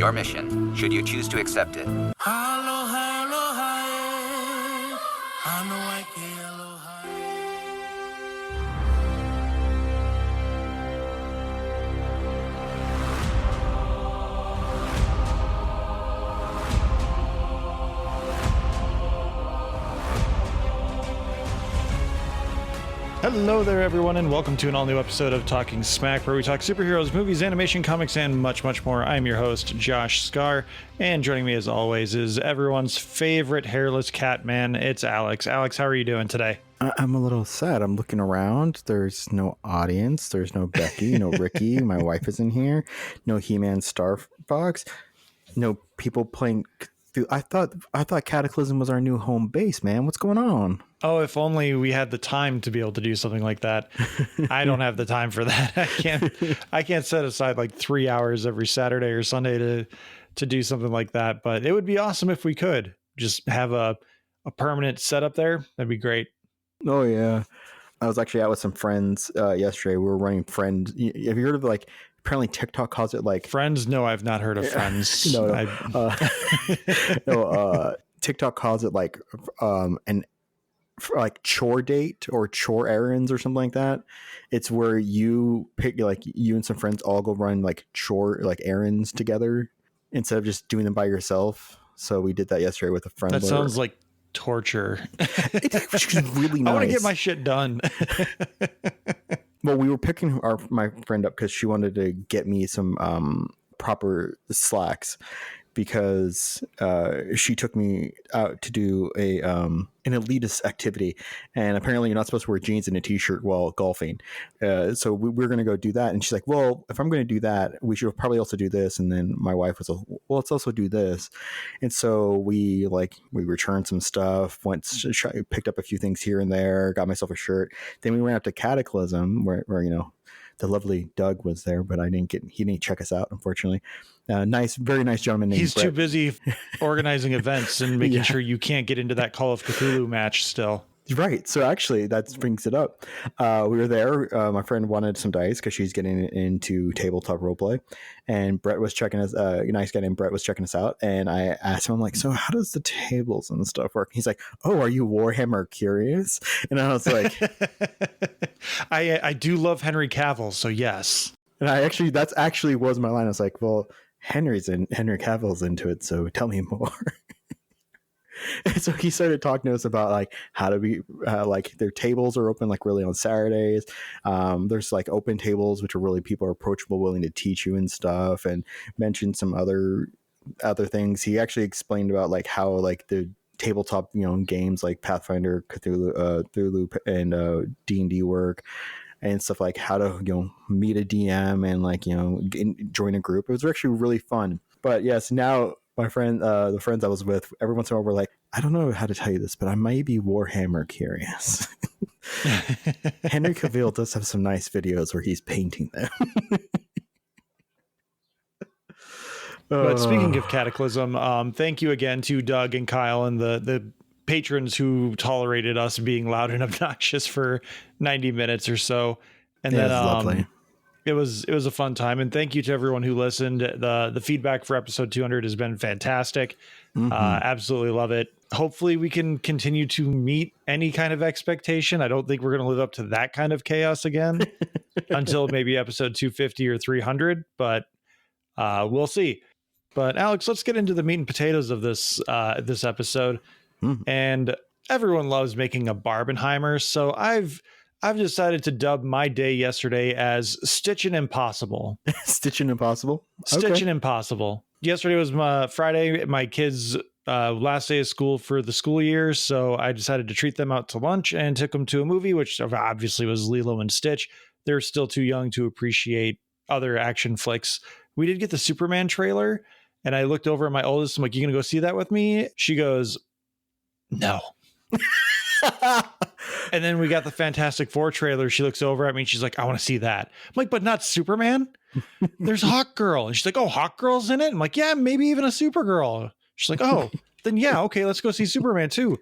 Your mission, should you choose to accept it. Hello there, everyone, and welcome to an all-new episode of Talking Smack, where we talk superheroes, movies, animation, comics, and much, much more. I'm your host, Josh Scar, and joining me, as always, is everyone's favorite hairless cat man. It's Alex. Alex, how are you doing today? I'm a little sad. I'm looking around. There's no audience. There's no Becky, no Ricky. My wife isn't here. No He-Man Star Fox. No people playing. I thought Cataclysm was our new home base, man. What's going on? Oh, if only we had the time to be able to do something like that. I don't have the time for that. I can't set aside like 3 hours every Saturday or Sunday to do something like that. But it would be awesome if we could just have a permanent setup there. That'd be great. Oh yeah, I was actually out with some friends yesterday. We were running Friends. Have you heard of apparently TikTok calls it like Friends? No, I've not heard of Friends. No. TikTok calls it like chore date or chore errands or something like that. It's where you pick, like, you and some friends all go run like chore errands together instead of just doing them by yourself. So we did that yesterday with a friend. That sounds like torture. It's actually really nice. I want to get my shit done. Well, we were picking my friend up because she wanted to get me some proper slacks, because she took me out to do an elitist activity, and apparently you're not supposed to wear jeans and a t-shirt while golfing. So we're going to go do that, and she's like, well, if I'm going to do that, we should probably also do this. And then my wife was like, well, let's also do this. And so we returned some stuff, picked up a few things here and there, got myself a shirt. Then we went up to Cataclysm where the lovely Doug was there, but he didn't check us out, unfortunately. Very nice gentleman named He's Brett. too busy organizing events and making sure you can't get into that Call of Cthulhu match still. Right. So actually that brings it up. We were there. My friend wanted some dice because she's getting into tabletop roleplay, and Brett was checking us. A nice guy named Brett was checking us out, and I asked him, I'm like, so how does the tables and stuff work? He's like, oh, are you Warhammer curious? And I was like, I do love Henry Cavill, so yes. And that's actually was my line. I was like, well, Henry Cavill's into it, so tell me more. And so he started talking to us about like how to be their tables are open like really on Saturdays. There's like open tables, which are really people are approachable, willing to teach you and stuff, and mentioned some other things. He actually explained about like how like the tabletop games like Pathfinder, Cthulhu, and D&D work, and stuff like how to meet a DM and join a group. It was actually really fun. But yes, now my friend, the friends I was with, every once in a while were like, I don't know how to tell you this, but I might be Warhammer curious. Henry Cavill does have some nice videos where he's painting them. But speaking of Cataclysm, thank you again to Doug and Kyle and the patrons who tolerated us being loud and obnoxious for 90 minutes or so. And then lovely. It was a fun time, and thank you to everyone who listened. The feedback for episode 200 has been fantastic. Mm-hmm. Absolutely love it. Hopefully we can continue to meet any kind of expectation. I don't think we're going to live up to that kind of chaos again until maybe episode 250 or 300, but we'll see. But Alex, let's get into the meat and potatoes of this episode. Mm-hmm. And everyone loves making a Barbenheimer, so I've decided to dub my day yesterday as Stitchion Impossible. Stitchion Impossible? Stitchion Impossible. Yesterday was my Friday, my kids' last day of school for the school year, so I decided to treat them out to lunch and took them to a movie, which obviously was Lilo and Stitch. They're still too young to appreciate other action flicks. We did get the Superman trailer, and I looked over at my oldest. I'm like, you going to go see that with me? She goes, no. And then we got the Fantastic Four trailer. She looks over at me and she's like, I want to see that. I'm like, but not Superman. There's Hawk Girl. And she's like, oh, Hawk Girl's in it? I'm like, yeah, maybe even a Supergirl. She's like, oh, then yeah, okay, let's go see Superman too.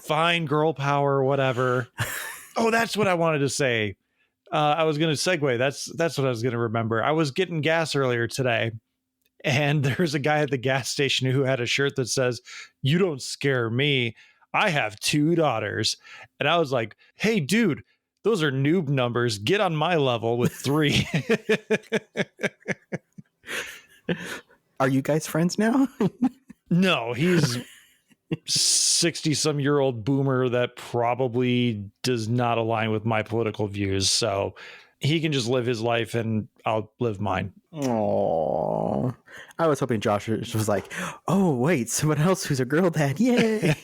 Fine, girl power, whatever. Oh, that's what I wanted to say. I was going to segue. That's what I was going to remember. I was getting gas earlier today, and there's a guy at the gas station who had a shirt that says, "You don't scare me. I have 2 daughters." And I was like, "Hey, dude, those are noob numbers. Get on my level with 3." Are you guys friends now? No, he's 60-some-year-old boomer that probably does not align with my political views. So he can just live his life and I'll live mine. Oh, I was hoping Josh was like, "Oh, wait, someone else who's a girl dad. Yay."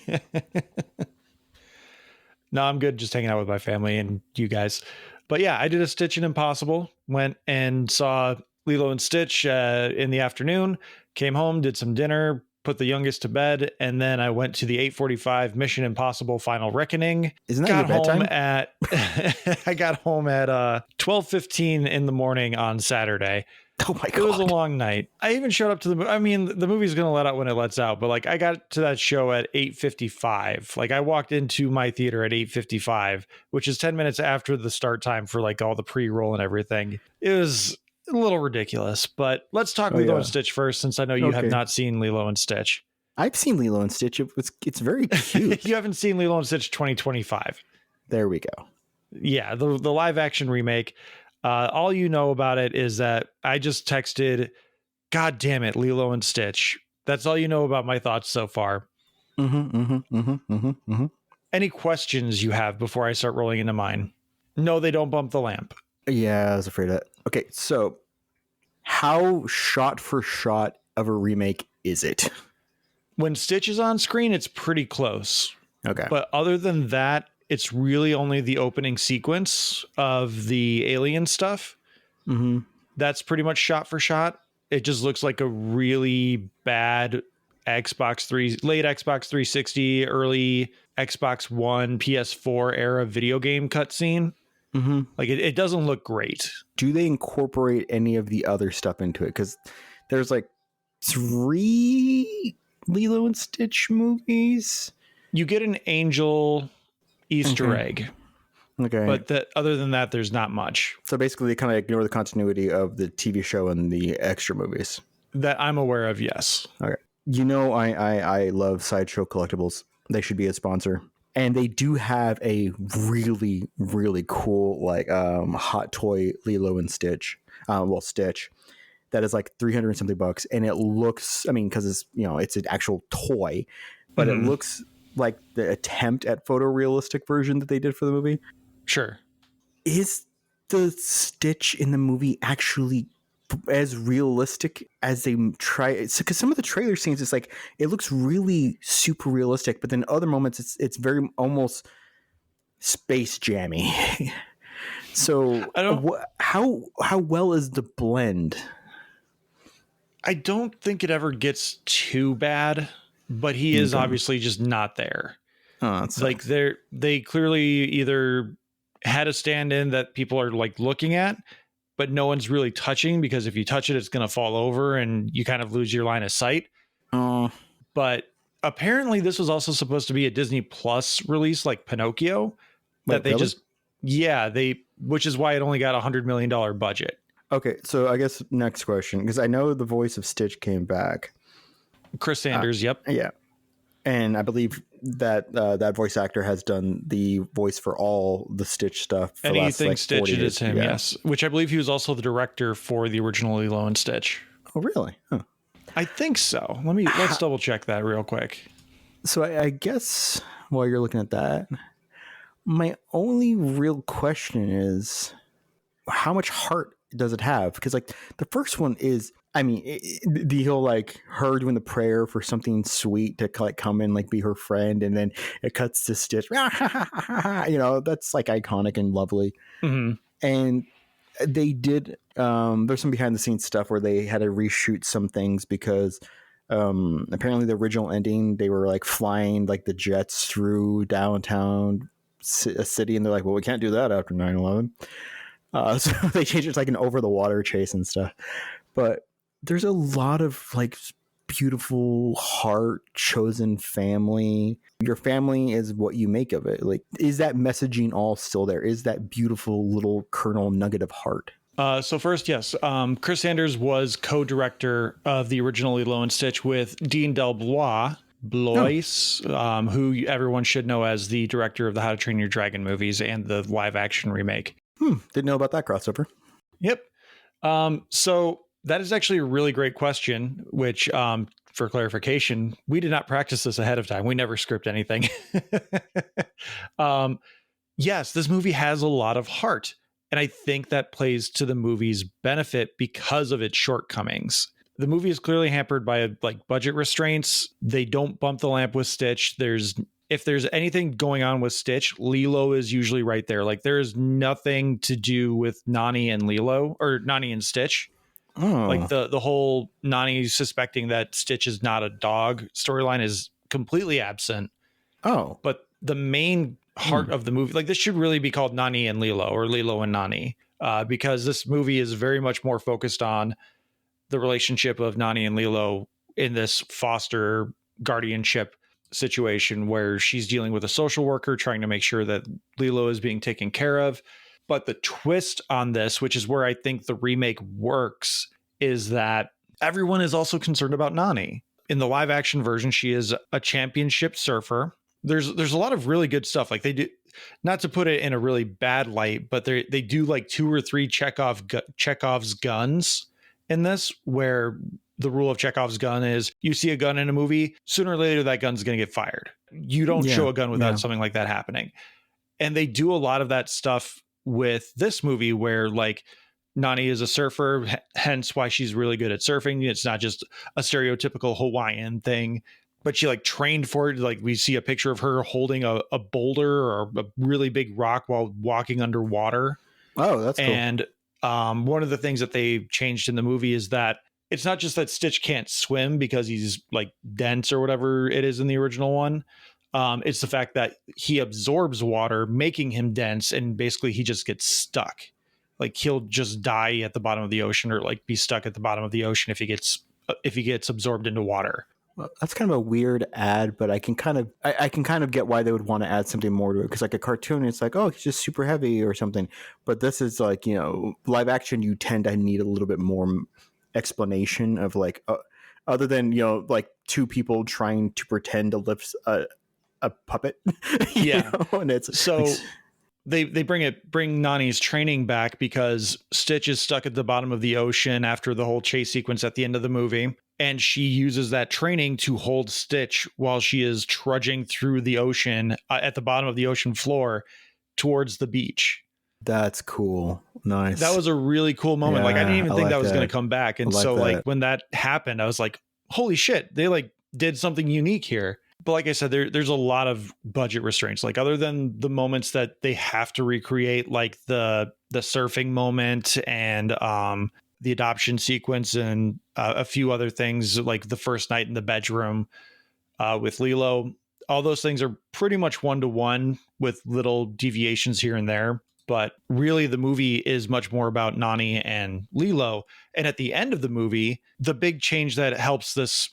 No, I'm good just hanging out with my family and you guys. But yeah, I did a Stitchion Impossible, went and saw Lilo and Stitch in the afternoon, came home, did some dinner, put the youngest to bed, and then I went to the 8:45 Mission Impossible Final Reckoning. Isn't that your bedtime? I got home at 12:15 in the morning on Saturday. Oh my god. It was a long night. I even showed up to the movie's going to let out when it lets out, but like I got to that show at 8:55. Like I walked into my theater at 8:55, which is 10 minutes after the start time for like all the pre-roll and everything. It was a little ridiculous, but let's talk Lilo and Stitch first, since I know you have not seen Lilo and Stitch. I've seen Lilo and Stitch. It's very cute. You haven't seen Lilo and Stitch 2025. There we go. Yeah, the live action remake. All you know about it is that I just texted, "God damn it, Lilo and Stitch." That's all you know about my thoughts so far. Any questions you have before I start rolling into mine? No, they don't bump the lamp. Yeah, I was afraid of that. Okay, so how shot for shot of a remake is it? When Stitch is on screen, it's pretty close. Okay. But other than that, it's really only the opening sequence of the alien stuff. Mm-hmm. That's pretty much shot for shot. It just looks like a really bad late Xbox 360, early Xbox One, PS4 era video game cutscene. Mm-hmm. Like it doesn't look great. Do they incorporate any of the other stuff into it? Because there's like 3 Lilo and Stitch movies. You get an angel Easter egg. Okay. But other than that, there's not much. So basically they kind of ignore the continuity of the TV show and the extra movies. That I'm aware of, yes. Okay. You know, I love Sideshow Collectibles. They should be a sponsor. And they do have a really, really cool, like, hot toy Lilo and Stitch. Stitch. That is like $300 something bucks. And it looks, I mean, because it's, you know, it's an actual toy, but it looks like the attempt at photorealistic version that they did for the movie. Sure. Is the Stitch in the movie actually as realistic as they try? Because some of the trailer scenes, it's like it looks really super realistic, but then other moments it's very almost Space Jammy. So how well is the blend? I don't think it ever gets too bad, but he is obviously just not there. Oh, like they clearly either had a stand-in that people are like looking at, but no one's really touching, because if you touch it, it's going to fall over and you kind of lose your line of sight. But apparently this was also supposed to be a Disney Plus release, like Pinocchio, that they which is why it only got $100 million budget. Okay, so I guess next question, because I know the voice of Stitch came back. Chris Sanders, yep. Yeah. And I believe that that voice actor has done the voice for all the Stitch stuff. For anything last, Stitch, it is him, yes. Which I believe he was also the director for the original Lilo and Stitch. Oh, really? Huh. I think so. Let's double check that real quick. So I guess while you're looking at that, my only real question is, how much heart does it have? Because like the first one is, I mean, the whole like her doing the prayer for something sweet to like come in, like be her friend, and then it cuts to Stitch. You know, that's like iconic and lovely. Mm-hmm. And they did. There's some behind the scenes stuff where they had to reshoot some things because apparently the original ending, they were like flying like the jets through downtown a city, and they're like, well, we can't do that after 9/11. So they changed it to like an over the water chase and stuff. But there's a lot of like beautiful heart chosen family. Your family is what you make of it. Like, is that messaging all still there? Is that beautiful little kernel nugget of heart? So first, yes, Chris Sanders was co-director of the original Lilo and Stitch with Dean Blois, who everyone should know as the director of the How to Train Your Dragon movies and the live action remake. Didn't know about that crossover. Yep. So that is actually a really great question, which, for clarification, we did not practice this ahead of time. We never script anything. Yes, this movie has a lot of heart. And I think that plays to the movie's benefit because of its shortcomings. The movie is clearly hampered by budget restraints. They don't bump the lamp with Stitch. If there's anything going on with Stitch, Lilo is usually right there. Like, there is nothing to do with Nani and Lilo, or Nani and Stitch. Oh. Like the whole Nani suspecting that Stitch is not a dog storyline is completely absent. Oh. But the main heart of the movie, like, this should really be called Nani and Lilo, or Lilo and Nani, because this movie is very much more focused on the relationship of Nani and Lilo in this foster guardianship situation where she's dealing with a social worker trying to make sure that Lilo is being taken care of. But the twist on this, which is where I think the remake works, is that everyone is also concerned about Nani. In the live action version, she is a championship surfer. There's a lot of really good stuff. Like, they do, not to put it in a really bad light, but they do like 2 or 3 Chekhov's guns in this, where the rule of Chekhov's gun is you see a gun in a movie, sooner or later that gun's going to get fired. You don't show a gun without something like that happening. And they do a lot of that stuff with this movie, where like Nani is a surfer, hence why she's really good at surfing. It's not just a stereotypical Hawaiian thing, but she like trained for it. Like, we see a picture of her holding a boulder or a really big rock while walking underwater. Oh, that's cool. And one of the things that they changed in the movie is that it's not just that Stitch can't swim because he's like dense or whatever it is in the original one. It's the fact that he absorbs water, making him dense, and basically he just gets stuck. Like, he'll just die at the bottom of the ocean, or like be stuck at the bottom of the ocean if he gets absorbed into water. Well, that's kind of a weird ad, but I can kind of get why they would want to add something more to it. Because like a cartoon, it's like, oh, he's just super heavy or something. But this is like, live action, you tend to need a little bit more explanation of like, other than, like 2 people trying to pretend to lift a puppet. And it's so they bring Nani's training back because Stitch is stuck at the bottom of the ocean after the whole chase sequence at the end of the movie. And she uses that training to hold Stitch while she is trudging through the ocean at the bottom of the ocean floor towards the beach. That's cool. Nice. That was a really cool moment. Yeah, like, I didn't even think like that was that. going to come back. And like so that. like when that happened, I was like, holy shit, they like did something unique here. But like I said, there's a lot of budget restraints. Like, other than the moments that they have to recreate, like the surfing moment and the adoption sequence and a few other things, like the first night in the bedroom with Lilo, all those things are pretty much 1-to-1 with little deviations here and there. But really, the movie is much more about Nani and Lilo. And at the end of the movie, the big change that helps this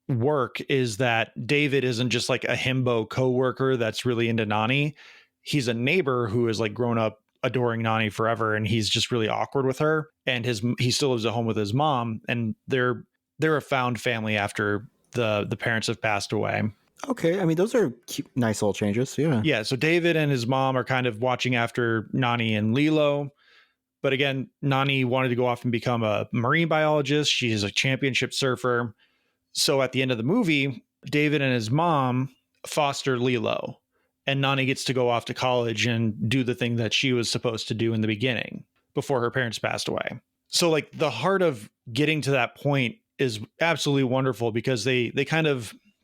work is that David isn't just like a himbo coworker that's really into Nani. He's a neighbor who has like grown up adoring Nani forever, and he's just really awkward with her. And he still lives at home with his mom, and they're a found family after the parents have passed away. Okay, I mean, those are cute, nice little changes. Yeah. So David and his mom are kind of watching after Nani and Lilo. But again, Nani wanted to go off and become a marine biologist. She's a championship surfer. So at the end of the movie, David and his mom foster Lilo, and Nani gets to go off to college and do the thing that she was supposed to do in the beginning before her parents passed away. So like, the heart of getting to that point is absolutely wonderful, because they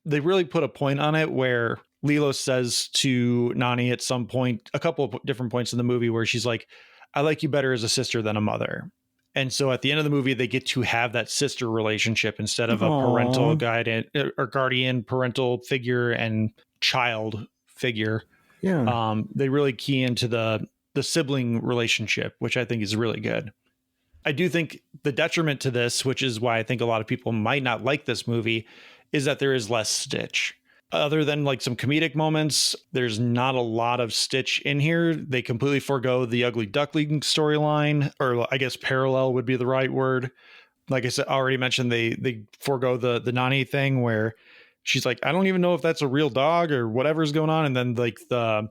really put a point on it where Lilo says to Nani at some point, a couple of different points in the movie, where she's like, I like you better as a sister than a mother. And so at the end of the movie, they get to have that sister relationship instead of a parental guardian parental figure and child figure. Yeah. They really key into the sibling relationship, which I think is really good. I do think the detriment to this, which is why I think a lot of people might not like this movie, is that there is less Stitch. Other than like some comedic moments, there's not a lot of Stitch in here. They completely forego the ugly duckling storyline, or I guess parallel would be the right word. Like I said, already mentioned, they forego the Nani thing where she's like, I don't even know if that's a real dog or whatever's going on. And then like the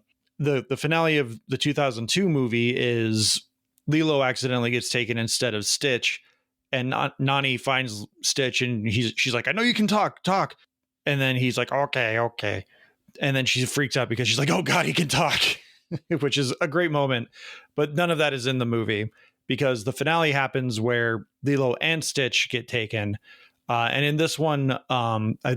finale of the 2002 movie is Lilo accidentally gets taken instead of Stitch, and Nani finds Stitch and she's like, I know you can talk. And then he's like, okay. And then she freaks out because she's like, oh God, he can talk, which is a great moment. But none of that is in the movie because the finale happens where Lilo and Stitch get taken. And in this one, I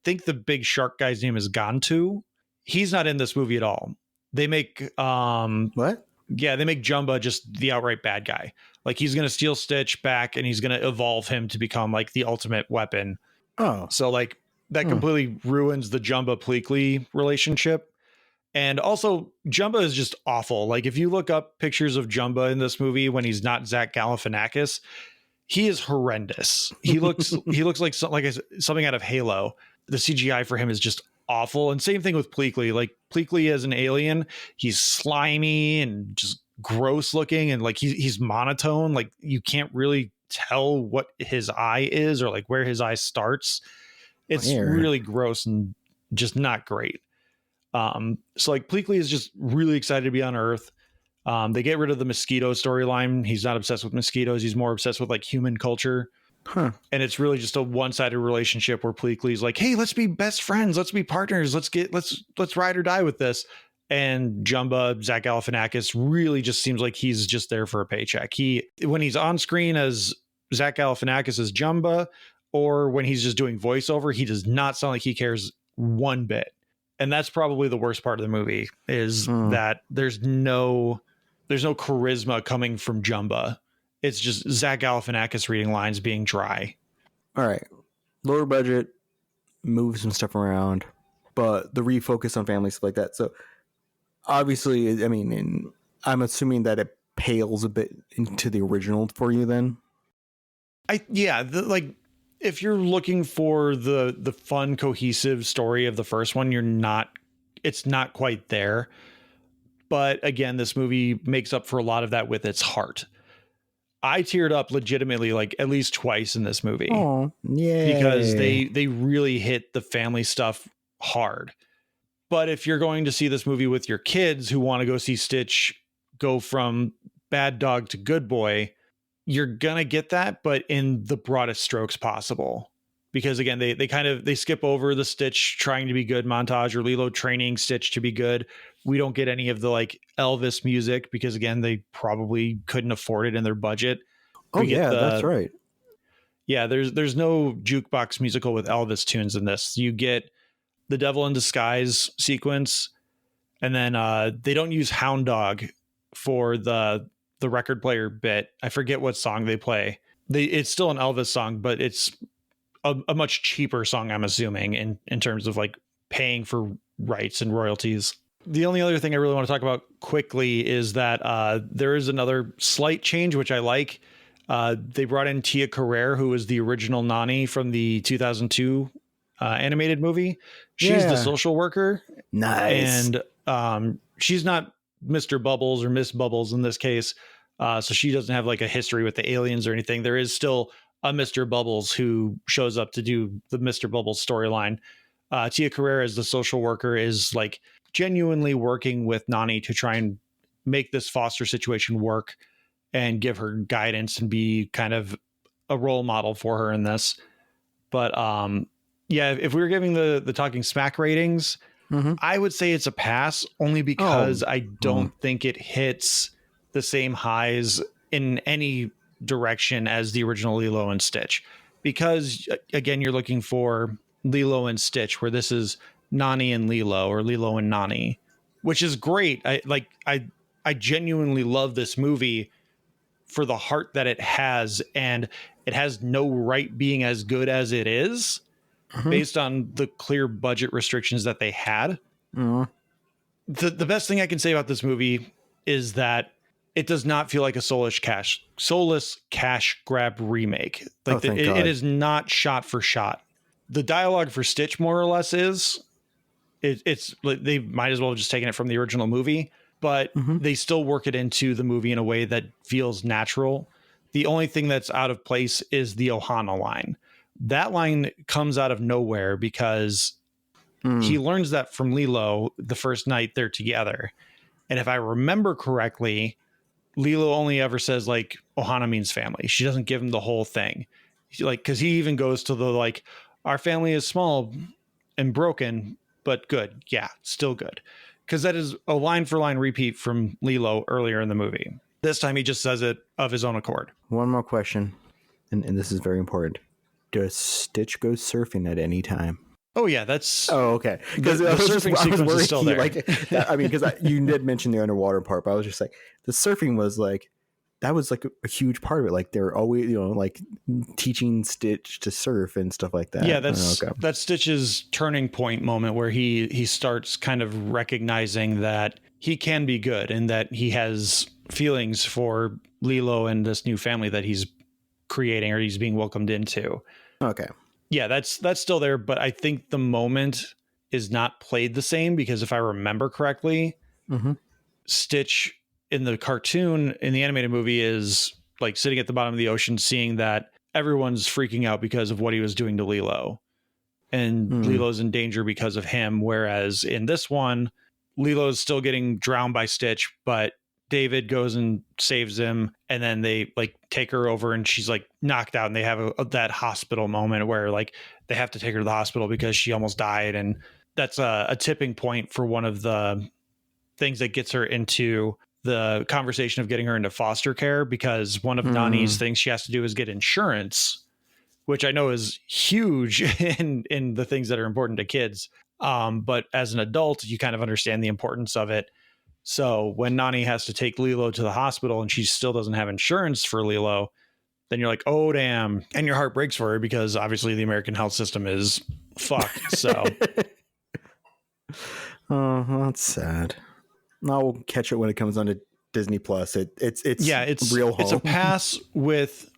think the big shark guy's name is Gantu. He's not in this movie at all. They make What? Yeah, they make Jumba just the outright bad guy. Like he's going to steal Stitch back and he's going to evolve him to become like the ultimate weapon. Oh, So like that completely ruins the Jumba Pleakley relationship. And also Jumba is just awful. Like if you look up pictures of Jumba in this movie when he's not Zach Galifianakis, he is horrendous. He looks like something out of Halo. The CGI for him is just awful. And same thing with Pleakley. Like Pleakley as an alien, he's slimy and just gross looking, and like he's monotone. Like you can't really tell what his eye is or like where his eye starts. It's Weird. really gross and just not great. So like Pleakley is just really excited to be on Earth. They get rid of the mosquito storyline. He's not obsessed with mosquitoes. He's more obsessed with like human culture. Huh. And it's really just a one-sided relationship where Pleakley's like, hey, let's be best friends. Let's be partners. Let's ride or die with this. And Jumba, Zach Galifianakis, really just seems like he's just there for a paycheck. When he's on screen as Zach Galifianakis as Jumba, or when he's just doing voiceover, he does not sound like he cares one bit. And that's probably the worst part of the movie is that there's no charisma coming from Jumba. It's just Zach Galifianakis reading lines being dry. All right. Lower budget, move some stuff around, but the refocus on family, stuff like that. So obviously, I mean, I'm assuming that it pales a bit into the original for you then. If you're looking for the fun, cohesive story of the first one, it's not quite there. But again, this movie makes up for a lot of that with its heart. I teared up legitimately like at least twice in this movie. Oh, yeah. Because they really hit the family stuff hard. But if you're going to see this movie with your kids who want to go see Stitch go from bad dog to good boy, you're going to get that, but in the broadest strokes possible. Because again, they skip over the Stitch trying to be good montage or Lilo training Stitch to be good. We don't get any of the like Elvis music because again, they probably couldn't afford it in their budget. Oh yeah, that's right. Yeah, there's no jukebox musical with Elvis tunes in this. You get the Devil in Disguise sequence, and then they don't use Hound Dog for the record player bit. I forget what song they play. It's still an Elvis song, but it's a much cheaper song, I'm assuming, in terms of like paying for rights and royalties. The only other thing I really want to talk about quickly is that there is another slight change, which I like. They brought in Tia Carrere, who was the original Nani from the 2002 animated movie. She's the social worker. Nice. And she's not Mr. Bubbles or Miss Bubbles in this case. So she doesn't have like a history with the aliens or anything. There is still a Mr. Bubbles who shows up to do the Mr. Bubbles storyline. Tia Carrere as the social worker is like genuinely working with Nani to try and make this foster situation work and give her guidance and be kind of a role model for her in this. But if we were giving the Talking Smack ratings, I would say it's a pass only because I don't think it hits the same highs in any direction as the original Lilo and Stitch. Because again, you're looking for Lilo and Stitch, where this is Nani and Lilo or Lilo and Nani, which is great. I genuinely love this movie for the heart that it has, and it has no right being as good as it is based on the clear budget restrictions that they had. The best thing I can say about this movie is that it does not feel like a soulless cash grab remake. Like thank God. it is not shot for shot. The dialogue for Stitch more or less is it's they might as well have just taken it from the original movie, but they still work it into the movie in a way that feels natural. The only thing that's out of place is the Ohana line. That line comes out of nowhere because he learns that from Lilo the first night they're together. And if I remember correctly, Lilo only ever says like Ohana means family. She doesn't give him the whole thing. Because he even goes to the like, our family is small and broken, but good. Yeah, still good. Because that is a line for line repeat from Lilo earlier in the movie. This time he just says it of his own accord. One more question, and this is very important. Does Stitch go surfing at any time? Oh yeah, that's okay. Because the surfing sequence is still there. Because you did mention the underwater part, but I was just like, the surfing was like, that was like a huge part of it. Like they're always, like teaching Stitch to surf and stuff like that. Yeah, that's Stitch's turning point moment where he starts kind of recognizing that he can be good and that he has feelings for Lilo and this new family that he's creating or he's being welcomed into. Okay. Yeah, that's still there, but I think the moment is not played the same because if I remember correctly, Stitch in the cartoon, in the animated movie, is like sitting at the bottom of the ocean, seeing that everyone's freaking out because of what he was doing to Lilo. And Lilo's in danger because of him. Whereas in this one, Lilo's still getting drowned by Stitch, but David goes and saves him. And then they like take her over and she's like knocked out. And they have that hospital moment where like they have to take her to the hospital because she almost died. And that's a tipping point for one of the things that gets her into the conversation of getting her into foster care, because one of Nani's things she has to do is get insurance, which I know is huge in the things that are important to kids. But as an adult, you kind of understand the importance of it. So when Nani has to take Lilo to the hospital and she still doesn't have insurance for Lilo, then you're like, oh, damn. And your heart breaks for her because obviously the American health system is fucked. So. Oh, that's sad. I'll catch it when it comes on to Disney Plus. It's real home. It's a pass with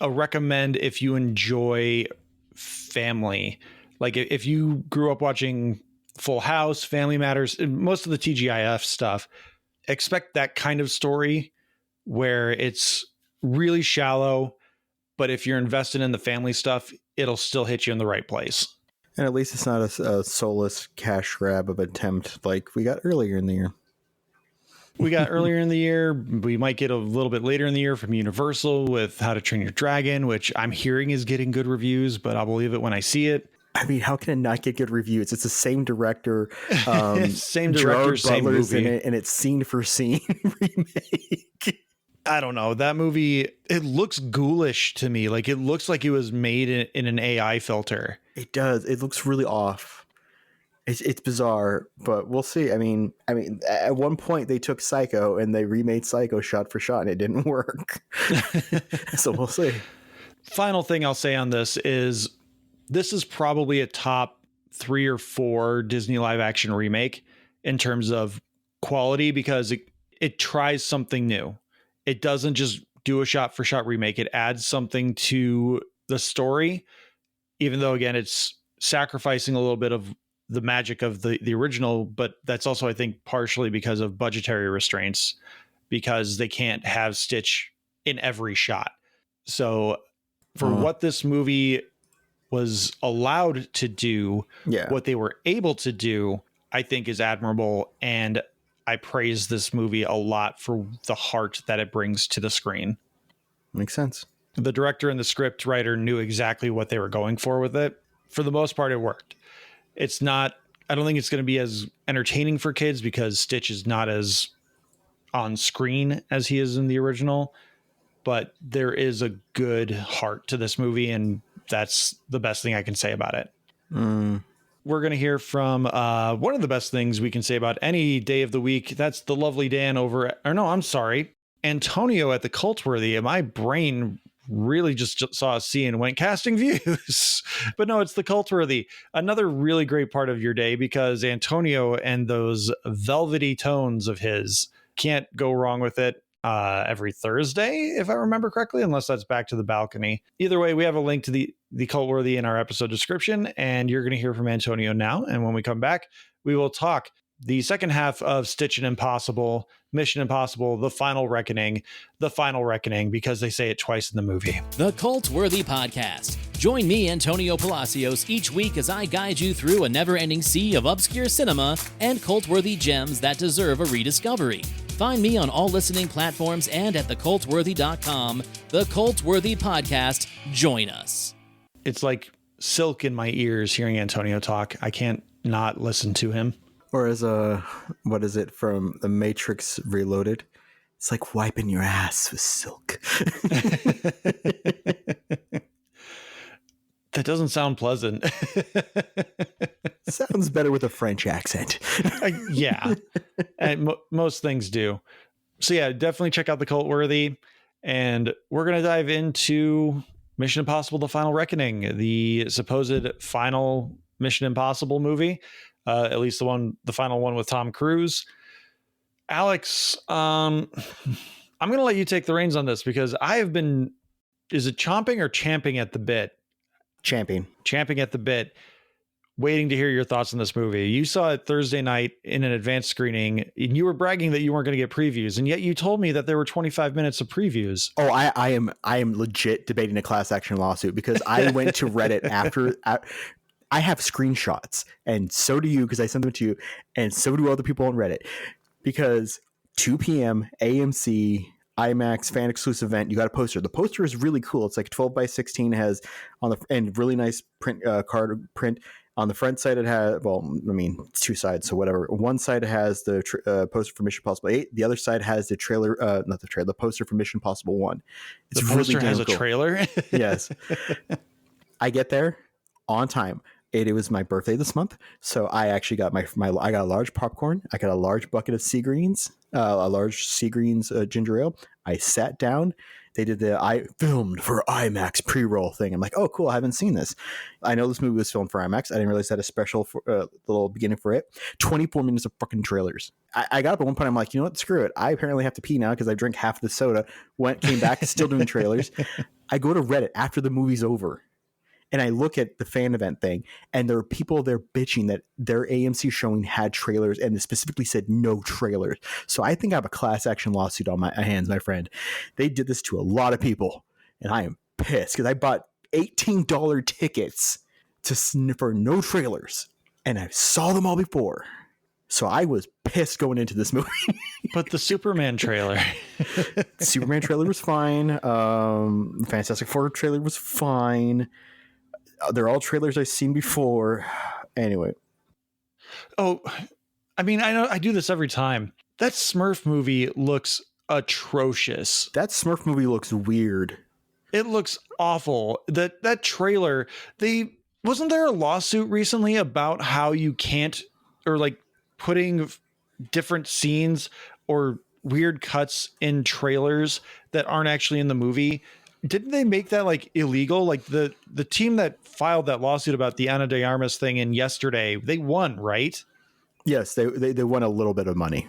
a recommend if you enjoy family. Like if you grew up watching Full House, Family Matters, most of the TGIF stuff, expect that kind of story where it's really shallow, but if you're invested in the family stuff, it'll still hit you in the right place. And at least it's not a soulless cash grab of attempt like we got earlier in the year. We might get a little bit later in the year from Universal with How to Train Your Dragon, which I'm hearing is getting good reviews, but I'll believe it when I see it. I mean, how can it not get good reviews? It's the same director, same director, same movie, in it, and it's scene for scene remake. I don't know. That movie, it looks ghoulish to me. Like it looks like it was made in an AI filter. It does. It looks really off. It's bizarre, but we'll see. I mean, at one point they took Psycho and they remade Psycho shot for shot, and it didn't work. So we'll see. Final thing I'll say on this is probably a top 3 or 4 Disney live action remake in terms of quality, because it tries something new. It doesn't just do a shot for shot remake. It adds something to the story, even though, again, it's sacrificing a little bit of the magic of the original. But that's also, I think, partially because of budgetary restraints, because they can't have Stitch in every shot. So for what this movie was allowed to do, what they were able to do, I think is admirable. And I praise this movie a lot for the heart that it brings to the screen. Makes sense. The director and the script writer knew exactly what they were going for with it. For the most part, it worked. I don't think it's going to be as entertaining for kids because Stitch is not as on screen as he is in the original, but there is a good heart to this movie, and that's the best thing I can say about it. We're going to hear from one of the best things we can say about any day of the week. That's the lovely Dan Antonio at the Cultworthy. And my brain really just saw a C and went casting views. But no, it's the Cultworthy. Another really great part of your day, because Antonio and those velvety tones of his Can't go wrong with it. Every Thursday, if I remember correctly, unless that's Back to the Balcony. Either way, we have a link to the Cultworthy in our episode description, and you're going to hear from Antonio now. And when we come back, we will talk the second half of Stitchion Impossible, Mission Impossible, The Final Reckoning, because they say it twice in the movie. The Cultworthy Podcast. Join me, Antonio Palacios, each week as I guide you through a never-ending sea of obscure cinema and cult-worthy gems that deserve a rediscovery. Find me on all listening platforms and at thecultworthy.com. The Cultworthy Podcast. Join us. It's like silk in my ears hearing Antonio talk. I can't not listen to him. Or as what is it from The Matrix Reloaded? It's like wiping your ass with silk. That doesn't sound pleasant. Sounds better with a French accent. Yeah, and most things do. So yeah, definitely check out the Cultworthy, and we're gonna dive into Mission Impossible: The Final Reckoning, the supposed final Mission Impossible movie, at least the final one with Tom Cruise. Alex, I'm gonna let you take the reins on this because I have been. Is it chomping or champing at the bit? Champing at the bit, waiting to hear your thoughts on this movie. You saw it Thursday night in an advanced screening, and you were bragging that you weren't going to get previews, and yet you told me that there were 25 minutes of previews. Oh, I am legit debating a class action lawsuit because I went to Reddit after. I have screenshots, and so do you because I sent them to you, and so do other people on Reddit. Because 2 p.m. AMC IMAX fan exclusive event, you got a poster. The poster is really cool. It's like 12 by 16, has on the and really nice print card print. On the front side, it has, well, I mean, it's two sides, so whatever. One side has the poster for Mission Impossible 8. The other side has the trailer, the poster for Mission Impossible 1. It's the poster really has a cool. trailer? Yes. I get there on time. It was my birthday this month, so I actually got I got a large popcorn. I got a large bucket of Seagreens, a large Seagreens ginger ale. I sat down. They did I filmed for IMAX pre-roll thing. I'm like, oh, cool. I haven't seen this. I know this movie was filmed for IMAX. I didn't realize that a special little beginning for it. 24 minutes of fucking trailers. I got up at one point. I'm like, you know what? Screw it. I apparently have to pee now because I drank half the soda. Came back, still doing trailers. I go to Reddit after the movie's over. And I look at the fan event thing, and there are people there bitching that their AMC showing had trailers, and it specifically said no trailers. So I think I have a class action lawsuit on my hands, my friend. They did this to a lot of people, and I am pissed because I bought $18 tickets for no trailers, and I saw them all before. So I was pissed going into this movie. But the Superman trailer. Superman trailer was fine. Fantastic Four trailer was fine. They're all trailers I've seen before. Anyway. Oh, I mean, I know I do this every time. That Smurf movie looks atrocious. That Smurf movie looks weird. It looks awful. That trailer, wasn't there a lawsuit recently about how you can't, or like putting different scenes or weird cuts in trailers that aren't actually in the movie? Didn't they make that like illegal? Like the team that filed that lawsuit about the Ana de Armas thing in Yesterday, they won, right? Yes, they won a little bit of money.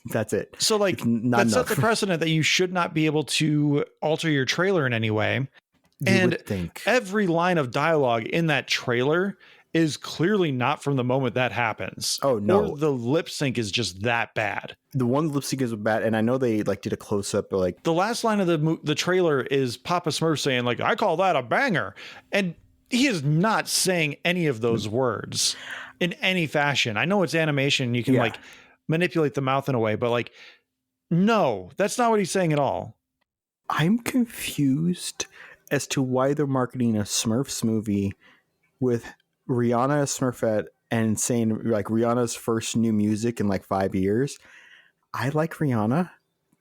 That's it. So like that sets a precedent that you should not be able to alter your trailer in any way. And every line of dialogue in that trailer is clearly not from the moment that happens. Oh no. Or the lip sync is just that bad. The one lip sync is bad, and I know they like did a close up, but like the last line of the trailer is Papa Smurf saying like, "I call that a banger," and he is not saying any of those words in any fashion. I know it's animation; you can like manipulate the mouth in a way, but like, no, that's not what he's saying at all. I'm confused as to why they're marketing a Smurfs movie with Rihanna as Smurfette and saying like Rihanna's first new music in like 5 years. I like Rihanna,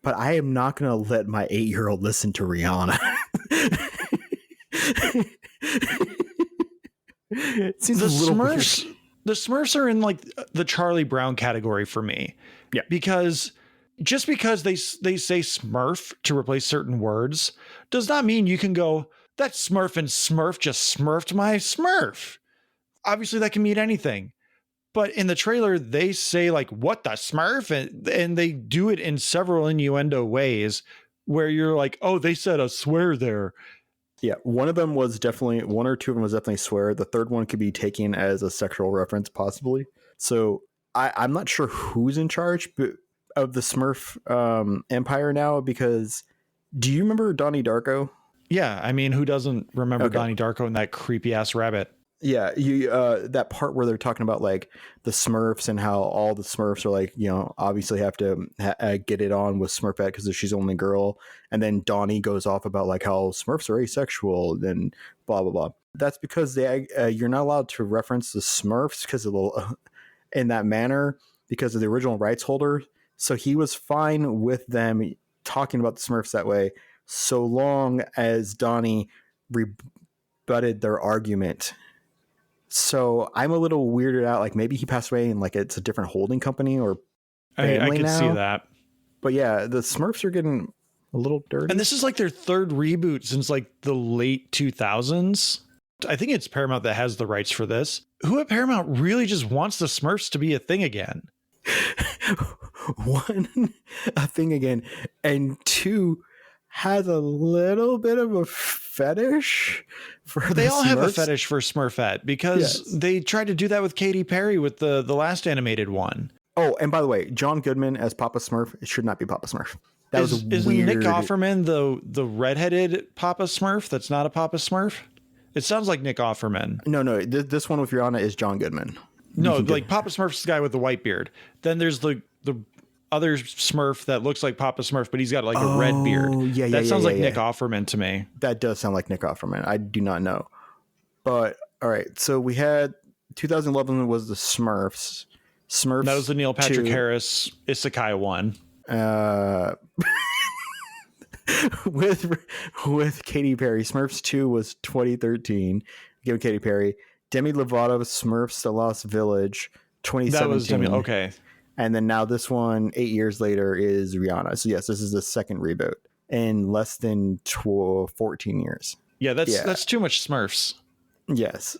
but I am not going to let my 8-year-old listen to Rihanna. It seems the Smurfs are in like the Charlie Brown category for me. Yeah. Because just because they say Smurf to replace certain words does not mean you can go, that Smurf and Smurf just smurfed my Smurf. Obviously that can mean anything, But in the trailer, they say like, what the Smurf? And they do it in several innuendo ways where you're like, oh, they said a swear there. Yeah, one or two of them was definitely swear. The third one could be taken as a sexual reference, possibly. So I'm not sure who's in charge of the Smurf empire now, because do you remember Donnie Darko? Yeah, I mean, who doesn't remember Donnie Darko and that creepy ass rabbit? Yeah, you that part where they're talking about like the Smurfs and how all the Smurfs are like, obviously have to get it on with Smurfette because she's the only girl, and then Donnie goes off about like how Smurfs are asexual and blah blah blah. That's because you're not allowed to reference the Smurfs because in that manner because of the original rights holder. So he was fine with them talking about the Smurfs that way, so long as Donnie rebutted their argument. So I'm a little weirded out. Like maybe he passed away and like it's a different holding company or family I can now. see that. But yeah, the Smurfs are getting a little dirty. And this is like their third reboot since like the late 2000s. I think it's Paramount that has the rights for this. Who at Paramount really just wants the Smurfs to be a thing again? One, a thing again, and two, has a little bit of a fetish for the They all have a Smurfs. fetish for Smurfette because they tried to do that with Katy Perry with the last animated one. Oh, and by the way, John Goodman as Papa Smurf, it should not be Papa Smurf. That was Isn't weird. Nick Offerman the redheaded Papa Smurf that's not a Papa Smurf? It sounds like Nick Offerman. No, this one with Rihanna is John Goodman. No, like Papa Smurf's the guy with the white beard. Then there's the other Smurf that looks like Papa Smurf, but he's got like a red beard. That sounds like Nick Offerman to me. That does sound like Nick Offerman. I do not know. But all right, so we had 2011 was the Smurfs. That was the Neil Patrick 2. Harris Isekai one. With Katy Perry. Smurfs 2 was 2013. Give Katy Perry. Demi Lovato, Smurfs: The Lost Village, 2017. That was Demi. Okay. And then now this one, 8 years later, is Rihanna. So yes, this is the second reboot in less than 14 years. Yeah, that's too much Smurfs. Yes.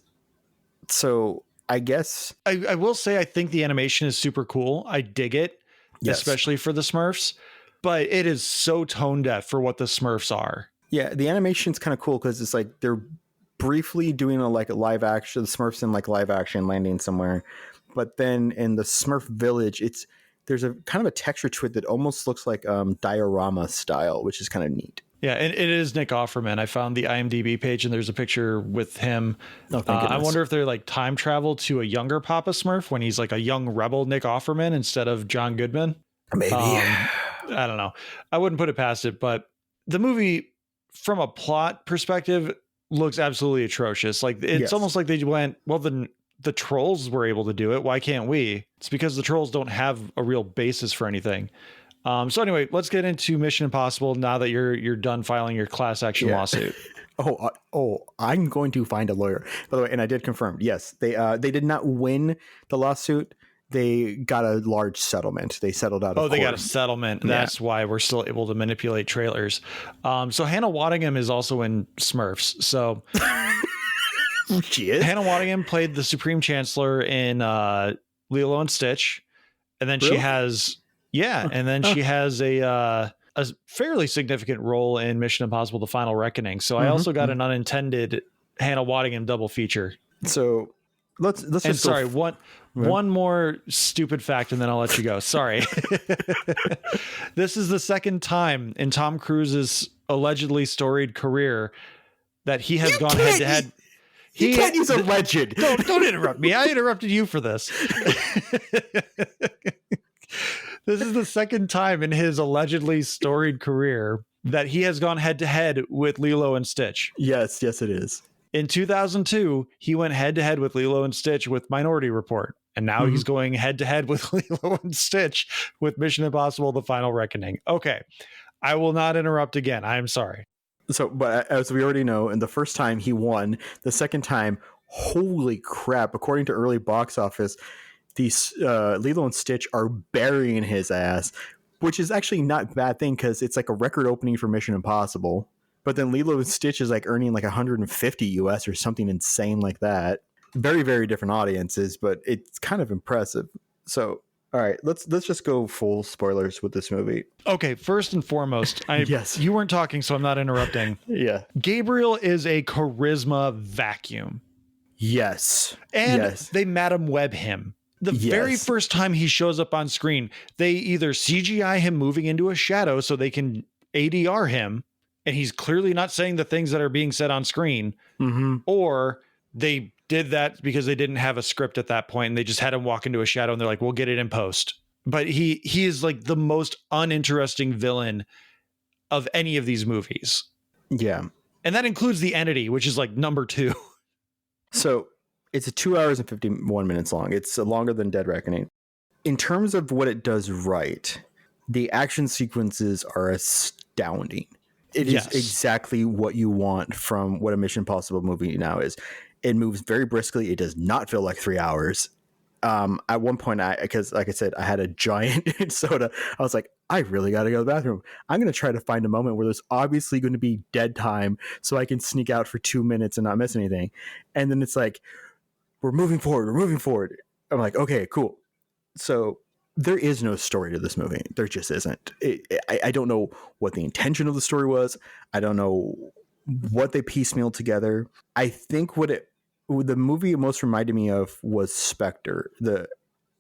So I guess I will say I think the animation is super cool. I dig it, especially for the Smurfs. But it is so tone deaf for what the Smurfs are. Yeah, the animation's kind of cool because it's like they're briefly doing a live action, the Smurfs in like live action landing somewhere. But then in the Smurf Village, there's a kind of a texture to it that almost looks like diorama style, which is kind of neat. Yeah, and it is Nick Offerman. I found the IMDb page and there's a picture with him. Oh, thank goodness. I wonder if they're like time travel to a younger Papa Smurf when he's like a young rebel Nick Offerman instead of John Goodman. Maybe. I don't know. I wouldn't put it past it, but the movie from a plot perspective looks absolutely atrocious. Like it's almost like they went, well, the trolls were able to do it. Why can't we? It's because the trolls don't have a real basis for anything. So anyway, let's get into Mission Impossible now that you're done filing your class action lawsuit. I'm going to find a lawyer. By the way, and I did confirm. Yes, they did not win the lawsuit. They got a large settlement. They settled out. They got a settlement. Yeah. That's why we're still able to manipulate trailers. So Hannah Waddingham is also in Smurfs. So she is. Hannah Waddingham played the Supreme Chancellor in Lilo and Stitch, and then she has she has a fairly significant role in Mission Impossible: The Final Reckoning. So I also got an unintended Hannah Waddingham double feature. So let's just one more stupid fact and then I'll let you go. Sorry. This is the second time in Tom Cruise's allegedly storied career that he has gone head to head. He can't use alleged. Don't interrupt me. I interrupted you for this. This is the second time in his allegedly storied career that he has gone head to head with Lilo and Stitch. Yes, it is. In 2002, he went head to head with Lilo and Stitch with Minority Report. And now he's going head to head with Lilo and Stitch with Mission Impossible: The Final Reckoning. Okay. I will not interrupt again. I am sorry. So, but as we already know, in the first time he won, the second time, holy crap. According to early box office, these Lilo and Stitch are burying his ass, which is actually not a bad thing because it's like a record opening for Mission Impossible. But then Lilo and Stitch is like earning like 150 US or something insane like that. very, very different audiences, but it's kind of impressive. So, all right, let's just go full spoilers with this movie. Okay, first and foremost, Yes. you weren't talking, so I'm not interrupting. Yeah. Gabriel is a charisma vacuum. Yes. And yes. they Madam Web him. The very first time he shows up on screen, they either CGI him moving into a shadow so they can ADR him, and he's clearly not saying the things that are being said on screen, or they did that because they didn't have a script at that point and they just had him walk into a shadow and they're like, we'll get it in post. But he is like the most uninteresting villain of any of these movies. Yeah. And that includes the Entity, which is like number 2. So it's 2 hours and 51 minutes long. It's longer than Dead Reckoning. In terms of what it does right, the action sequences are astounding. It is exactly what you want from what a Mission Impossible movie now is. It moves very briskly. It does not feel like 3 hours. At one point, because like I said, I had a giant soda. I was like, I really got to go to the bathroom. I'm going to try to find a moment where there's obviously going to be dead time so I can sneak out for 2 minutes and not miss anything. And then it's like, we're moving forward. I'm like, okay, cool. So there is no story to this movie. There just isn't. I don't know what the intention of the story was. I don't know what they piecemealed together. I think the movie most reminded me of was Spectre,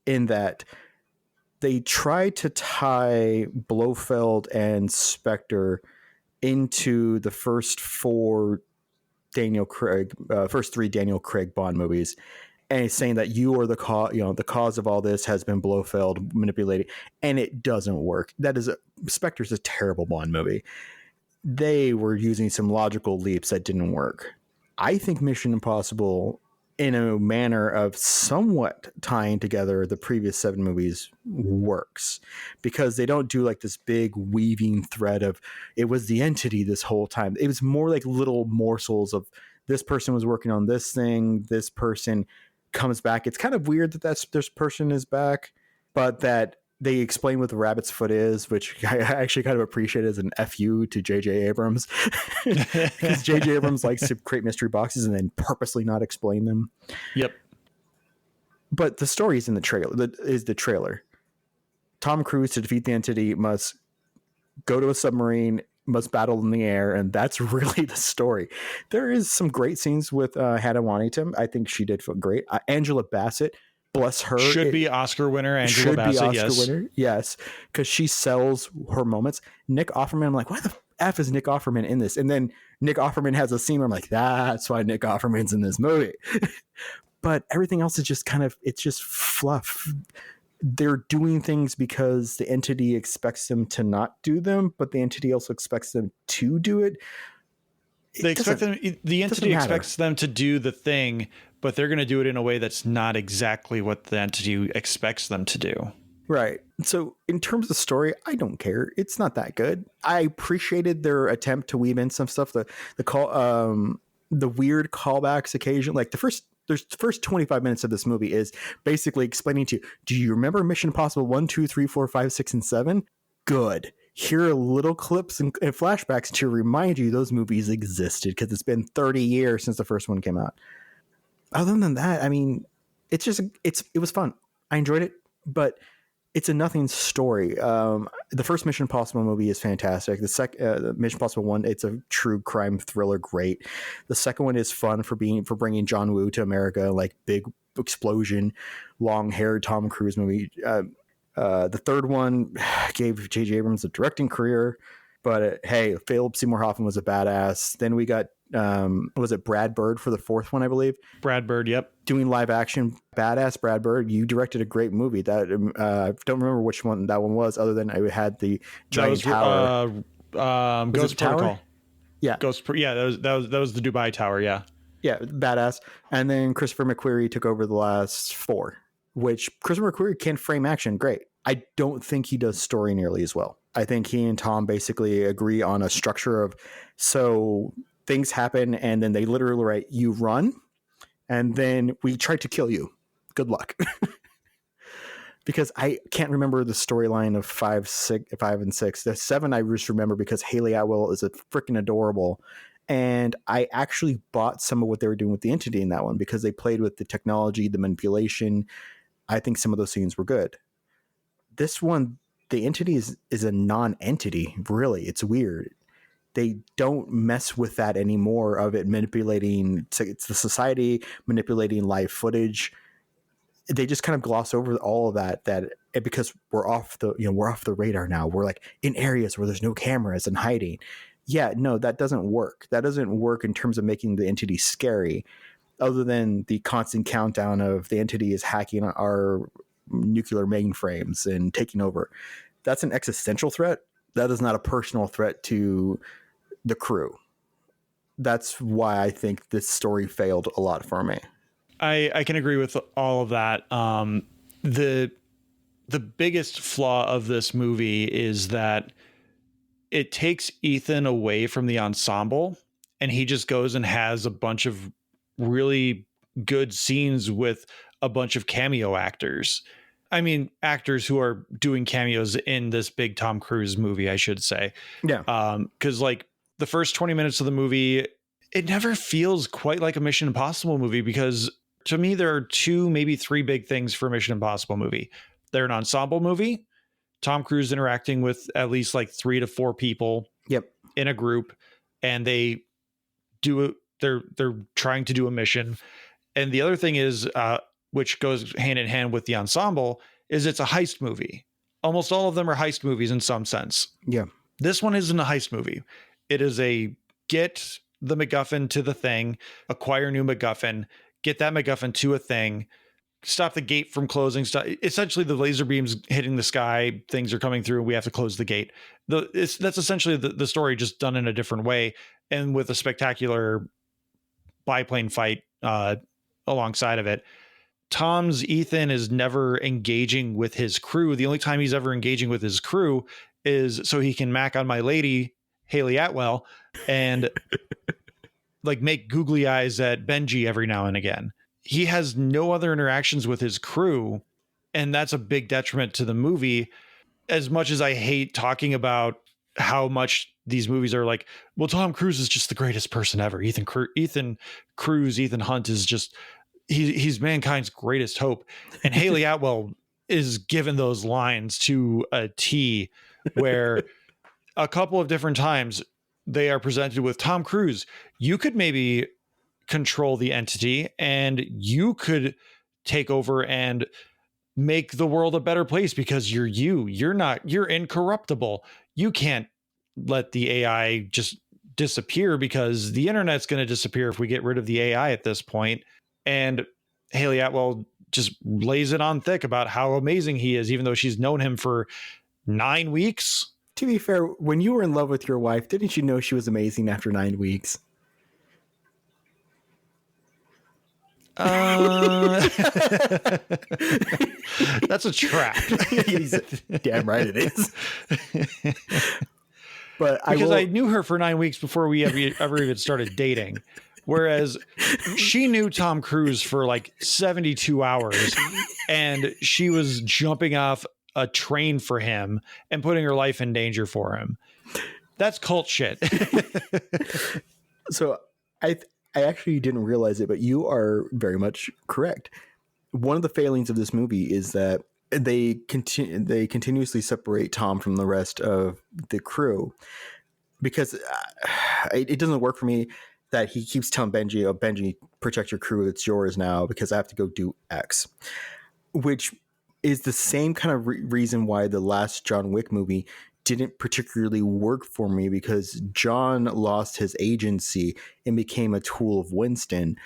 in that they tried to tie Blofeld and Spectre into the first three Daniel Craig Bond movies, and saying that you are the cause of all this has been Blofeld manipulated, and it doesn't work. Spectre's a terrible Bond movie. They were using some logical leaps that didn't work. I think Mission Impossible, in a manner of somewhat tying together the previous 7 movies, works, because they don't do like this big weaving thread of it was the Entity this whole time. It was more like little morsels of this person was working on this thing. This person comes back. It's kind of weird that this person is back, but that they explain what the rabbit's foot is, which I actually kind of appreciate as an FU to J.J. Abrams, because J.J. Abrams likes to create mystery boxes and then purposely not explain them. Yep. But the story is in the trailer. Tom Cruise, to defeat the Entity, must go to a submarine, must battle in the air, and that's really the story. There is some great scenes with Hannah Waddingham. I think she did great. Angela Bassett, bless her, should be Oscar winner. Angela Bassett, yes, because she sells her moments. Nick Offerman, I'm like, why the F is Nick Offerman in this? And then Nick Offerman has a scene where I'm like, that's why Nick Offerman's in this movie. But everything else is just it's just fluff. They're doing things because the Entity expects them to not do them, but the Entity also expects them to do it. The Entity expects them to do the thing, but they're going to do it in a way that's not exactly what the Entity expects them to do. Right. So in terms of story, I don't care. It's not that good. I appreciated their attempt to weave in some stuff. The weird callbacks occasion, like the first 25 minutes of this movie is basically explaining to you, do you remember Mission Impossible 1, 2, 3, 4, 5, 6, and 7? Good. Here are little clips and flashbacks to remind you those movies existed, because it's been 30 years since the first one came out. Other than that, I mean, it was fun. I enjoyed it, but it's a nothing story. The first Mission Impossible movie is fantastic. The Mission Impossible 1, it's a true crime thriller, great. The second one is fun for bringing John Woo to America, like big explosion, long-haired Tom Cruise movie. The third one gave J.J. Abrams a directing career, but hey, Philip Seymour Hoffman was a badass. Then we got was it Brad Bird for the fourth one, I believe? Brad Bird, yep. Doing live action. Badass Brad Bird. You directed a great movie. That I don't remember which one that one was, other than I had the giant tower. Ghost Protocol. Yeah. That was the Dubai Tower, yeah. Yeah, badass. And then Christopher McQuarrie took over the last 4, which Christopher McQuarrie can frame action great. I don't think he does story nearly as well. I think he and Tom basically agree on a structure of, so things happen and then they literally write, you run and then we try to kill you. Good luck. Because I can't remember the storyline of 5 and 6. The 7 I just remember because Haley Atwell is a freaking adorable, And I actually bought some of what they were doing with the entity in that one because they played with the technology, the manipulation. I think some of those scenes were good. This one, the entity is a non-entity, really. It's weird. They don't mess with that anymore of it manipulating. It's the society manipulating live footage. They just kind of gloss over all of that because we're off the radar now. We're like in areas where there's no cameras and hiding. Yeah, no, that doesn't work. That doesn't work in terms of making the entity scary, other than the constant countdown of the entity is hacking our nuclear mainframes and taking over. That's an existential threat. That is not a personal threat to the crew. That's why I think this story failed a lot for me. I can agree with all of that. The biggest flaw of this movie is that it takes Ethan away from the ensemble, and he just goes and has a bunch of really good scenes with a bunch of cameo actors. I mean, actors who are doing cameos in this big Tom Cruise movie, I should say. Yeah. Because like the first 20 minutes of the movie, it never feels quite like a Mission Impossible movie, because to me, there are two, maybe three big things for a Mission Impossible movie. They're an ensemble movie, Tom Cruise interacting with at least like 3 to 4 people in a group, and they're trying to do a mission. And the other thing is, which goes hand in hand with the ensemble, is it's a heist movie. Almost all of them are heist movies in some sense. Yeah. This one isn't a heist movie. It is a get the MacGuffin to the thing, acquire new MacGuffin, get that MacGuffin to a thing, stop the gate from closing. Essentially, the laser beams hitting the sky, things are coming through, and we have to close the gate. That's essentially the story, just done in a different way, and with a spectacular biplane fight alongside of it. Tom's Ethan is never engaging with his crew. The only time he's ever engaging with his crew is so he can mac on my lady, Haley Atwell, and like make googly eyes at Benji every now and again. He has no other interactions with his crew, and that's a big detriment to the movie. As much as I hate talking about how much these movies are like, well, Tom Cruise is just the greatest person ever. Ethan Hunt is just, he's mankind's greatest hope. And Haley Atwell is given those lines to a T, where a couple of different times they are presented with Tom Cruise. You could maybe control the entity and you could take over and make the world a better place because you're incorruptible. You can't let the AI just disappear because the internet's going to disappear if we get rid of the AI at this point. And Haley Atwell just lays it on thick about how amazing he is, even though she's known him for 9 weeks. To be fair, when you were in love with your wife, didn't you know she was amazing after 9 weeks? That's a trap. Damn right it is. But I knew her for 9 weeks before we ever even started dating. Whereas she knew Tom Cruise for like 72 hours, and she was jumping off a train for him and putting her life in danger for him. That's cult shit. So I actually didn't realize it, but you are very much correct. One of the failings of this movie is that they continuously separate Tom from the rest of the crew, because it doesn't work for me that he keeps telling Benji, "Oh, Benji, protect your crew. It's yours now because I have to go do X," which is the same kind of reason why the last John Wick movie didn't particularly work for me, because John lost his agency and became a tool of Winston.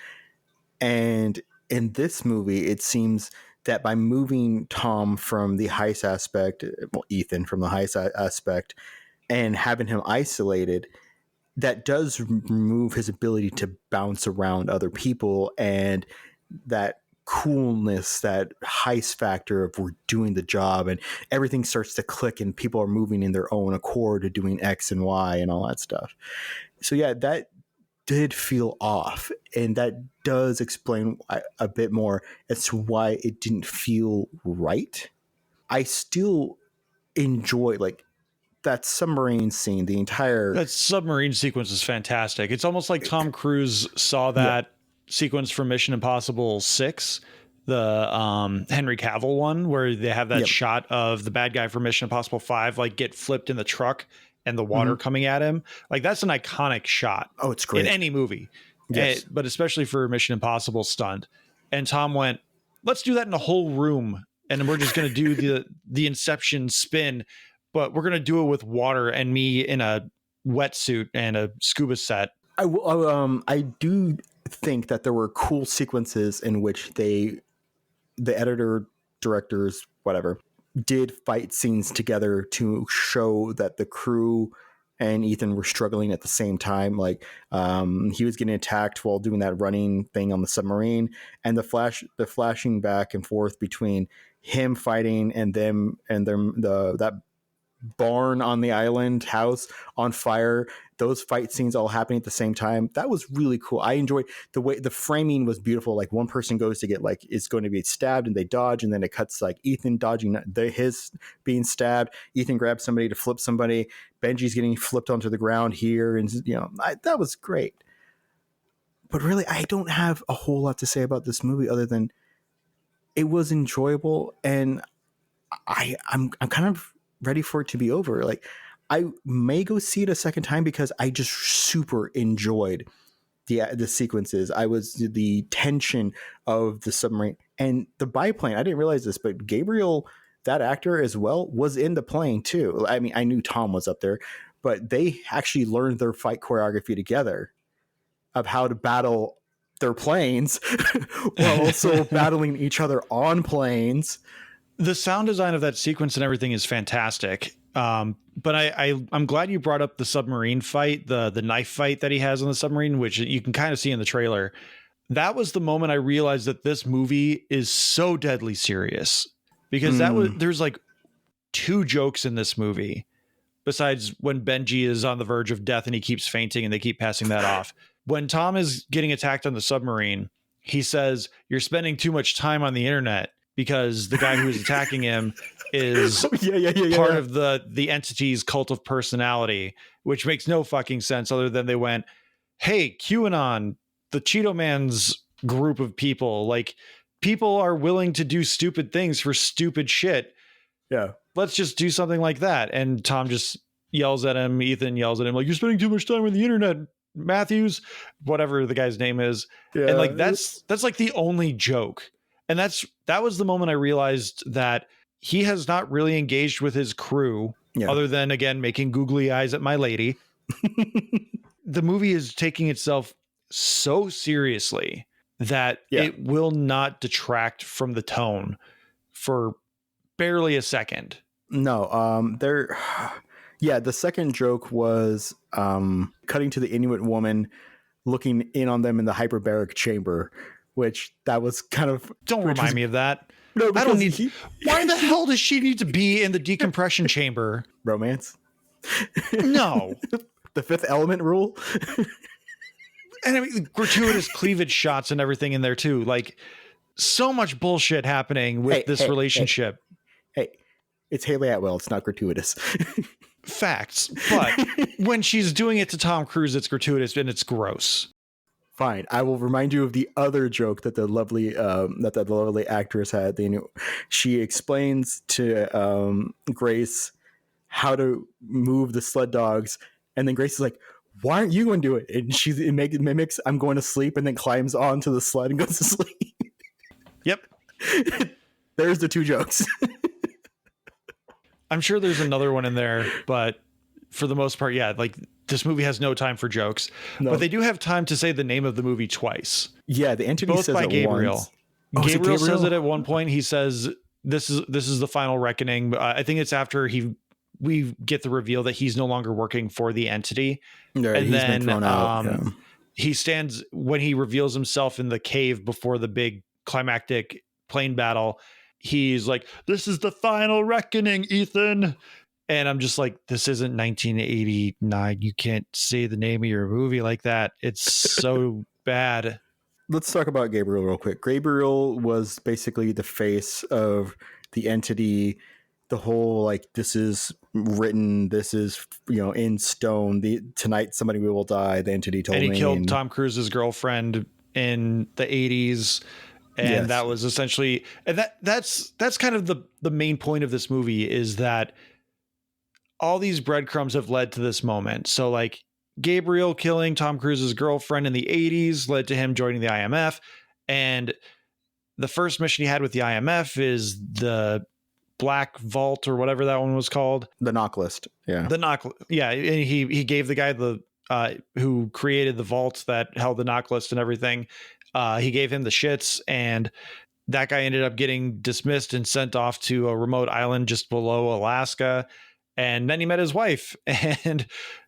And in this movie, it seems that by moving Tom from the heist aspect, Ethan from the heist aspect, and having him isolated, that does remove his ability to bounce around other people, and that coolness, that heist factor of we're doing the job and everything starts to click and people are moving in their own accord to doing X and Y and all that stuff. So yeah, that did feel off, and that does explain a bit more as to why it didn't feel right. I still enjoy, like, that submarine scene, the entire that submarine sequence is fantastic. It's almost like Tom Cruise saw that sequence from Mission Impossible 6, the Henry Cavill one, where they have that shot of the bad guy from Mission Impossible 5 like get flipped in the truck and the water coming at him. Like that's an iconic shot. Oh, it's great in any movie. Yes. But especially for a Mission Impossible stunt. And Tom went, let's do that in a whole room. And we're just going to do the Inception spin, but we're going to do it with water and me in a wetsuit and a scuba set. I do think that there were cool sequences in which the editor, directors, whatever, did fight scenes together to show that the crew and Ethan were struggling at the same time. Like he was getting attacked while doing that running thing on the submarine, and the flashing back and forth between him fighting and that barn on the island house on fire, those fight scenes all happening at the same time. That was really cool. I enjoyed the way the framing was beautiful. Like one person goes to get like, is going to be stabbed and they dodge. And then it cuts like Ethan dodging his being stabbed. Ethan grabs somebody to flip somebody. Benji's getting flipped onto the ground here. And that was great. But really, I don't have a whole lot to say about this movie other than it was enjoyable. And I'm kind of ready for it to be over. Like I may go see it a second time because I just super enjoyed the sequences. The tension of the submarine and the biplane. I didn't realize this, but Gabriel, that actor as well, was in the plane too. I mean, I knew Tom was up there, but they actually learned their fight choreography together of how to battle their planes while also battling each other on planes. The sound design of that sequence and everything is fantastic. But I'm glad you brought up the submarine fight, the knife fight that he has on the submarine, which you can kind of see in the trailer. That was the moment I realized that this movie is so deadly serious, because there's like 2 jokes in this movie besides when Benji is on the verge of death and he keeps fainting and they keep passing that off. When Tom is getting attacked on the submarine, he says, "You're spending too much time on the internet," because the guy who is attacking him is part of the entity's cult of personality, which makes no fucking sense other than they went, hey, QAnon, the Cheeto Man's group of people, like people are willing to do stupid things for stupid shit. Yeah. Let's just do something like that. And Tom just yells at him. Ethan yells at him like, "You're spending too much time on the internet, Matthews," whatever the guy's name is. Yeah. And like, that's like the only joke. And that was the moment I realized that he has not really engaged with his crew other than, again, making googly eyes at my lady. The movie is taking itself so seriously that it will not detract from the tone for barely a second. No, the second joke was cutting to the Inuit woman looking in on them in the hyperbaric chamber, which that was kind of... Don't remind me of that. No, I don't need... Why the hell does she need to be in the decompression chamber? Romance? No. The Fifth Element rule? And I mean, gratuitous cleavage shots and everything in there too. Like, so much bullshit happening with this relationship. Hey, it's Haley Atwell. It's not gratuitous. Facts. But when she's doing it to Tom Cruise, it's gratuitous and it's gross. Fine. I will remind you of the other joke that the lovely actress had. She explains to Grace how to move the sled dogs, and then Grace is like, "Why aren't you going to do it?" And she mimics, "I'm going to sleep," and then climbs onto the sled and goes to sleep. Yep. There's the 2 jokes. I'm sure there's another one in there, but for the most part, like this movie has no time for jokes. No. But they do have time to say the name of the movie twice. Yeah, the entity both says by it Gabriel. Once. Gabriel says it at one point. He says, "This is the final reckoning." I think it's after we get the reveal that he's no longer working for the entity. Yeah, and he's then been thrown out. He stands when he reveals himself in the cave before the big climactic plane battle. He's like, "This is the final reckoning, Ethan." And I'm just like, this isn't 1989. You can't say the name of your movie like that. It's so bad. Let's talk about Gabriel real quick. Gabriel was basically the face of the entity. The whole, like, this is written, this is, in stone. Tonight somebody will die. The entity told me. And he killed Tom Cruise's girlfriend in the 80s. And Yes. that was essentially, and that's kind of the main point of this movie, is that all these breadcrumbs have led to this moment. So like Gabriel killing Tom Cruise's girlfriend in the 80s led to him joining the IMF. And the first mission he had with the IMF is the Black Vault, or whatever that one was called. The knock list. Yeah. The knock. Yeah. And he gave the guy who created the vaults that held the knock list and everything. He gave him the shits, and that guy ended up getting dismissed and sent off to a remote island just below Alaska. And then he met his wife, and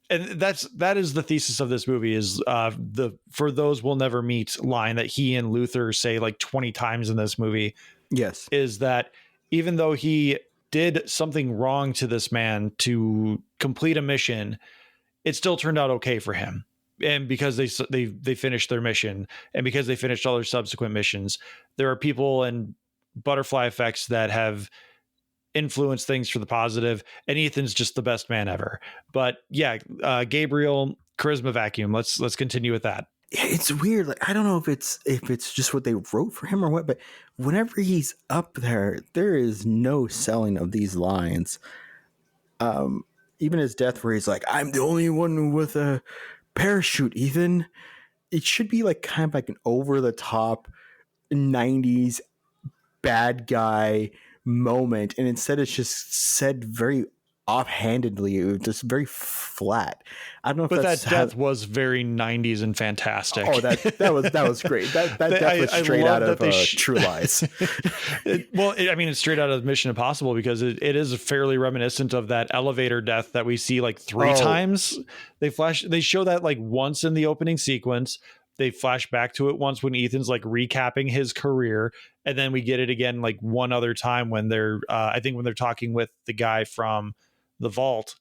that is the thesis of this movie, is the "for those we'll never meet" line that he and Luther say like 20 times in this movie. Yes. Is that even though he did something wrong to this man to complete a mission, it still turned out okay for him. And because they finished their mission, and because they finished all their subsequent missions, there are people and butterfly effects that have influence things for the positive, and Ethan's just the best man ever. But yeah, Gabriel, charisma vacuum. Let's continue with that. Yeah, it's weird. Like, I don't know if it's just what they wrote for him or what, but whenever he's up there is no selling of these lines. Even his death, where he's like, "I'm the only one with a parachute, Ethan." It should be like kind of like an over the top 90s bad guy moment, and instead it's just said very offhandedly, just very flat. I don't know if but that's that death was very 90s and fantastic. Oh, that was great. That death was straight out of True Lies. It's straight out of Mission Impossible, because it is fairly reminiscent of that elevator death that we see like three times. They show that like once in the opening sequence. They flash back to it once when Ethan's like recapping his career, and then we get it again like one other time when they're I think when they're talking with the guy from the vault.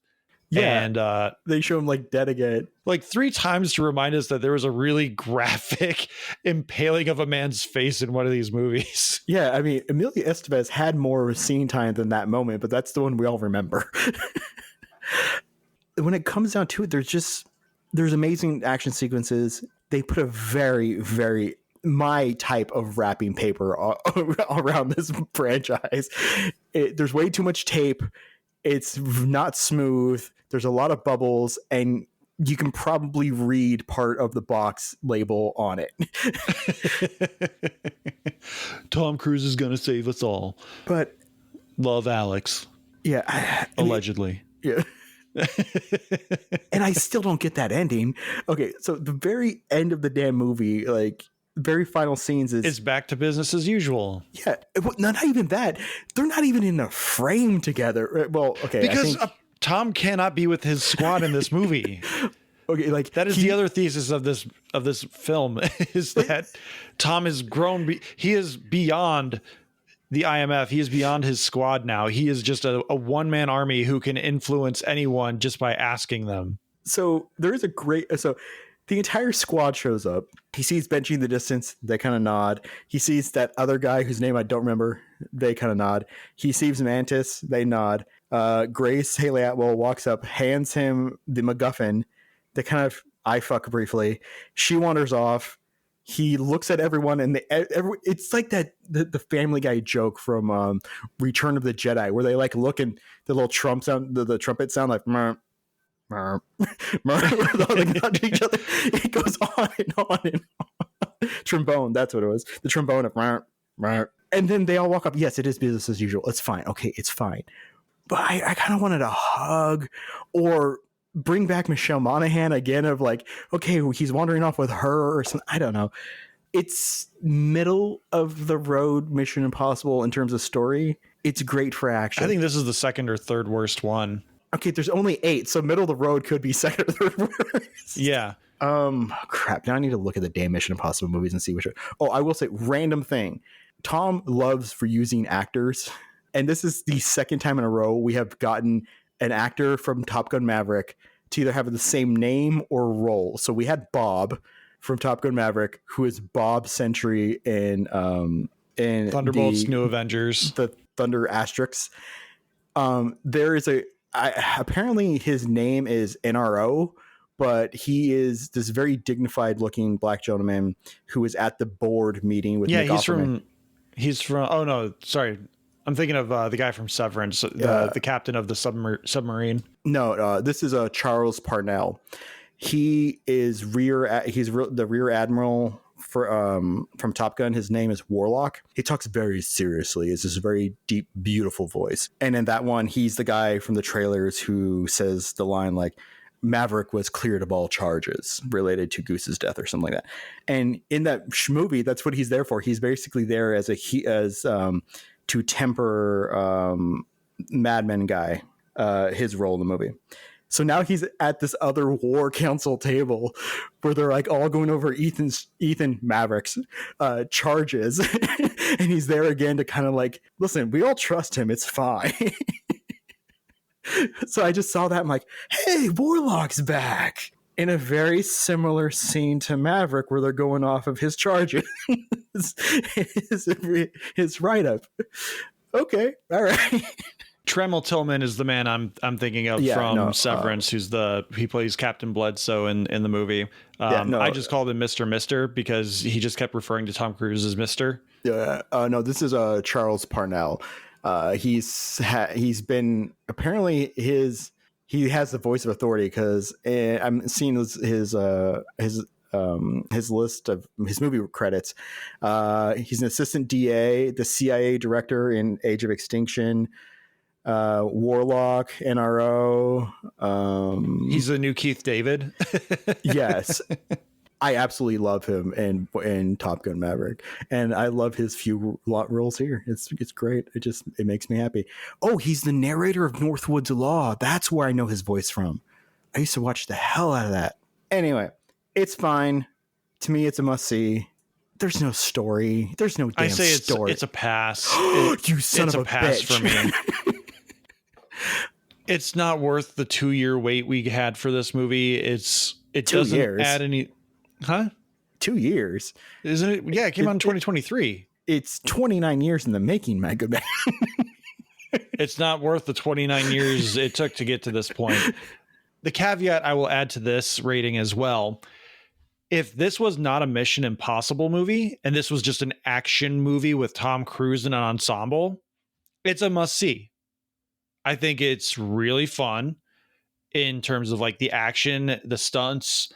Yeah, and they show him like dead again, like 3 times, to remind us that there was a really graphic impaling of a man's face in one of these movies. Yeah, I mean, Emilio Estevez had more scene time than that moment, but that's the one we all remember. When it comes down to it, there's amazing action sequences. They put a very, very my type of wrapping paper around this franchise. There's way too much tape. It's not smooth. There's a lot of bubbles, and you can probably read part of the box label on it. Tom Cruise is going to save us all. But love, Alex. Yeah. Allegedly. Yeah. And I still don't get that ending. Okay, so the very end of the damn movie, like very final scenes, it's back to business as usual. Yeah, not even that. They're not even in a frame together. Well, okay, because Tom cannot be with his squad in this movie. Okay, like that is the other thesis of this film, is that Tom has grown. He is beyond the IMF. He is beyond his squad now. He is just a one-man army who can influence anyone just by asking them. So there is the entire squad shows up. He sees Benji in the distance. They kind of nod. He sees that other guy whose name I don't remember. They kind of nod. He sees Mantis. They nod. Grace Haley Atwell walks up, hands him the MacGuffin. They kind of eye fuck briefly. She wanders off. He looks at everyone, and it's like that the Family Guy joke from Return of the Jedi, where they like look and the little trump sound, the trumpet sound, like murr, murr, murr, to each other. It goes on and on and on. Trombone, that's what it was. The trombone of murr, murr. And then they all walk up. Yes, it is business as usual. It's fine. Okay, it's fine. But I kind of wanted a hug, or bring back Michelle Monaghan again, of like, okay, he's wandering off with her or something. I don't know. It's middle of the road Mission Impossible in terms of story. It's great for action. I think this is the second or third worst one. Okay, there's only 8, so middle of the road could be second or third worst. Yeah. Crap. Now I need to look at the damn Mission Impossible movies and see which. Oh, I will say, random thing. Tom loves reusing actors, and this is the second time in a row we have gotten an actor from Top Gun Maverick to either have the same name or role. So we had Bob from Top Gun Maverick, who is Bob Sentry in Thunderbolts, New Avengers, the Thunder Asterix. There is apparently his name is NRO, but he is this very dignified looking black gentleman who is at the board meeting with Nick Offerman. He's from, oh no, sorry. I'm thinking of the guy from Severance, the captain of the submarine. No, this is Charles Parnell. He is the rear admiral from Top Gun. His name is Warlock. He talks very seriously. It's this very deep, beautiful voice. And in that one, he's the guy from the trailers who says the line like, Maverick was cleared of all charges related to Goose's death or something like that. And in that movie, that's what he's there for. He's basically there as to temper Mad Men guy, his role in the movie. So now he's at this other war council table where they're like all going over Ethan Maverick's charges. And he's there again to kind of like, listen, we all trust him. It's fine. So I just saw that. I'm like, hey, Warlock's back in a very similar scene to Maverick where they're going off of his charges. his write-up. Okay. All right. Tremel Tillman is the man I'm thinking of from Severance, he plays Captain Bledsoe in the movie. I just called him Mr. because he just kept referring to Tom Cruise as Mr. Yeah. No, this is Charles Parnell. He's been apparently he has the voice of authority because I'm seeing his list of his movie credits. He's an assistant DA, the CIA director in Age of Extinction, Warlock, NRO. He's the new Keith David. Yes. I absolutely love him in Top Gun Maverick, and I love his few roles here. It's great. It makes me happy. Oh, he's the narrator of Northwood's Law. That's where I know his voice from. I used to watch the hell out of that. Anyway, it's fine. To me, it's a must see. There's no story. There's no damn story. It's a pass. You son of a pass bitch. For me. It's not worth the 2-year wait we had for this movie. It doesn't add any. Huh? 2 years. Isn't it? Yeah, it came out in 2023. It's 29 years in the making, my good man. It's not worth the 29 years it took to get to this point. The caveat I will add to this rating as well. If this was not a Mission Impossible movie and this was just an action movie with Tom Cruise and an ensemble, it's a must see. I think it's really fun in terms of like the action, the stunts,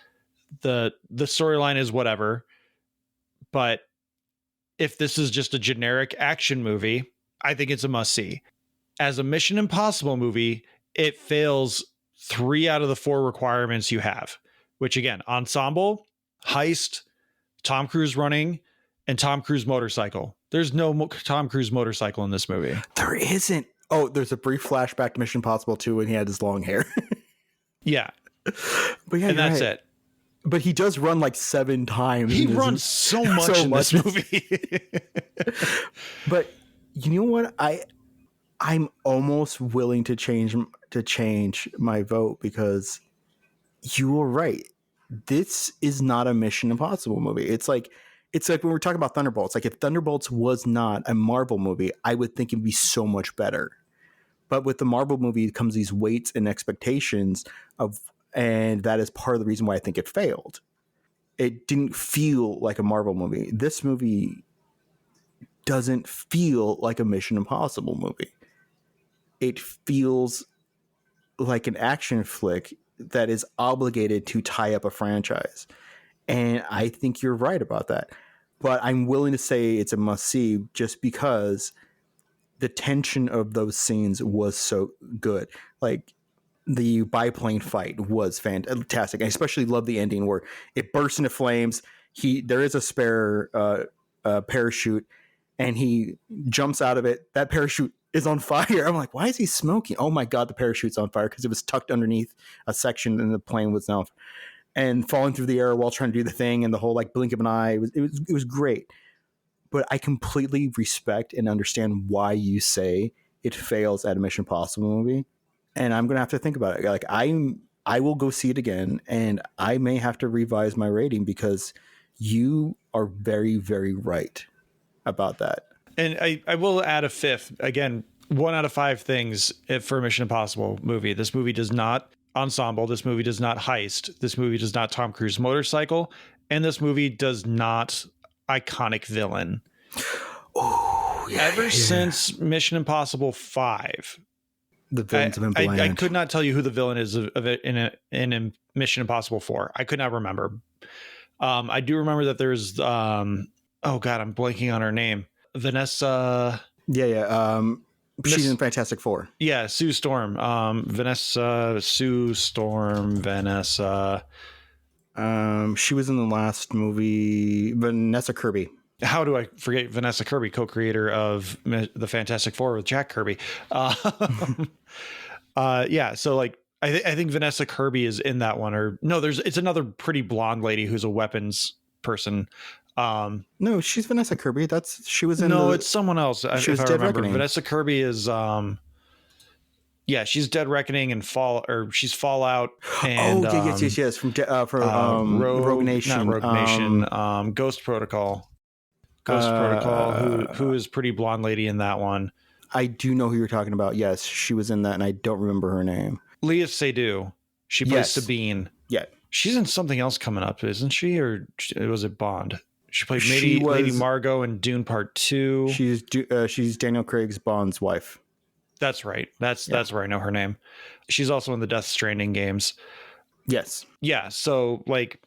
the storyline is whatever. But if this is just a generic action movie, I think it's a must see. As a Mission Impossible movie, it fails 3 out of the 4 requirements you have, which again, ensemble, heist, Tom Cruise running, and Tom Cruise motorcycle. There's no Tom Cruise motorcycle in this movie. There isn't. Oh, there's a brief flashback to Mission Impossible 2 when he had his long hair. Yeah. But yeah, and that's it. But he does run like 7 times. He runs so much in this movie. But you know what? I'm almost willing to change my vote because you were right. This is not a Mission Impossible movie. It's like when we're talking about Thunderbolts. Like if Thunderbolts was not a Marvel movie, I would think it'd be so much better. But with the Marvel movie comes these weights and expectations and that is part of the reason why I think it failed. It didn't feel like a Marvel movie. This movie doesn't feel like a Mission Impossible movie. It feels like an action flick that is obligated to tie up a franchise. And I think you're right about that. But I'm willing to say it's a must-see just because the tension of those scenes was so good. Like, the biplane fight was fantastic. I especially love the ending where it bursts into flames. There is a spare parachute, and he jumps out of it. That parachute is on fire. I'm like, why is he smoking? Oh my God, the parachute's on fire because it was tucked underneath a section and the plane was now and falling through the air while trying to do the thing, and the whole like blink of an eye. It was great. But I completely respect and understand why you say it fails at a Mission Impossible movie. And I'm going to have to think about it. Like I will go see it again, and I may have to revise my rating because you are very, very right about that. And I will add a fifth. Again, 1 out of 5 things for a Mission Impossible movie. This movie does not ensemble. This movie does not heist. This movie does not Tom Cruise motorcycle. And this movie does not iconic villain. Oh, yeah, Ever since Mission Impossible 5, the villains have been bland. I could not tell you who the villain is of it in a Mission Impossible 4. I could not remember. I do remember that there's oh god, I'm blanking on her name. Vanessa. Yeah. She's in Fantastic Four. Yeah, Sue Storm. Sue Storm, Vanessa. She was in the last movie, Vanessa Kirby. How do I forget Vanessa Kirby, co-creator of the Fantastic Four with Jack Kirby? Yeah, so like I think Vanessa Kirby is in that one, or no, it's another pretty blonde lady who's a weapons person. No, she's Vanessa Kirby. She was in. No, it's someone else. She was if I Dead remember, Reckoning. Vanessa Kirby is. Yeah, she's Dead Reckoning and she's Fallout. And, yes. From Rogue Nation, not Rogue Nation. Ghost Protocol. Who is pretty blonde lady in that one. I do know who you're talking about. Yes, she was in that, and I don't remember her name. Leah Seydoux. She plays Sabine. Yeah, she's in something else coming up, isn't she? Or was it Bond? She played She Lady was- Margot in Dune Part 2. She's Daniel Craig's Bond's wife. That's right. That's where I know her name. She's also in the Death Stranding games. Yes. Yeah. So like,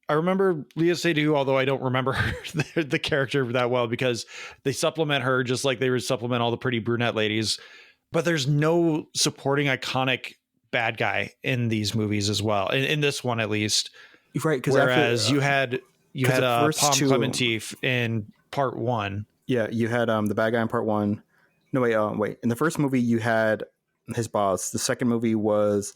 I remember Leah Seydoux, although I don't remember the character that well because they supplement her just like they would supplement all the pretty brunette ladies. But there's no supporting iconic bad guy in these movies as well. In this one, at least. Right. Whereas you had Palm two- Clementif in Part 1. Yeah, you had the bad guy in Part 1. No, wait. In the first movie, you had his boss. The second movie was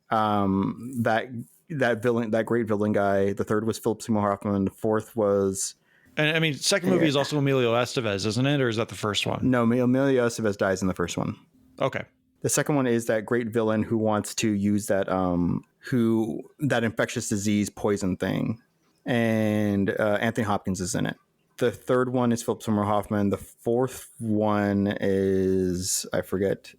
that villain, that great villain guy. The third was Philip Seymour Hoffman. The fourth was... And I mean, second movie is also Emilio Estevez, isn't it? Or is that the first one? No, Emilio Estevez dies in the first one. Okay. The second one is that great villain who wants to use that that infectious disease poison thing. And Anthony Hopkins is in it. The third one is Philip Seymour Hoffman. The fourth one is, I forget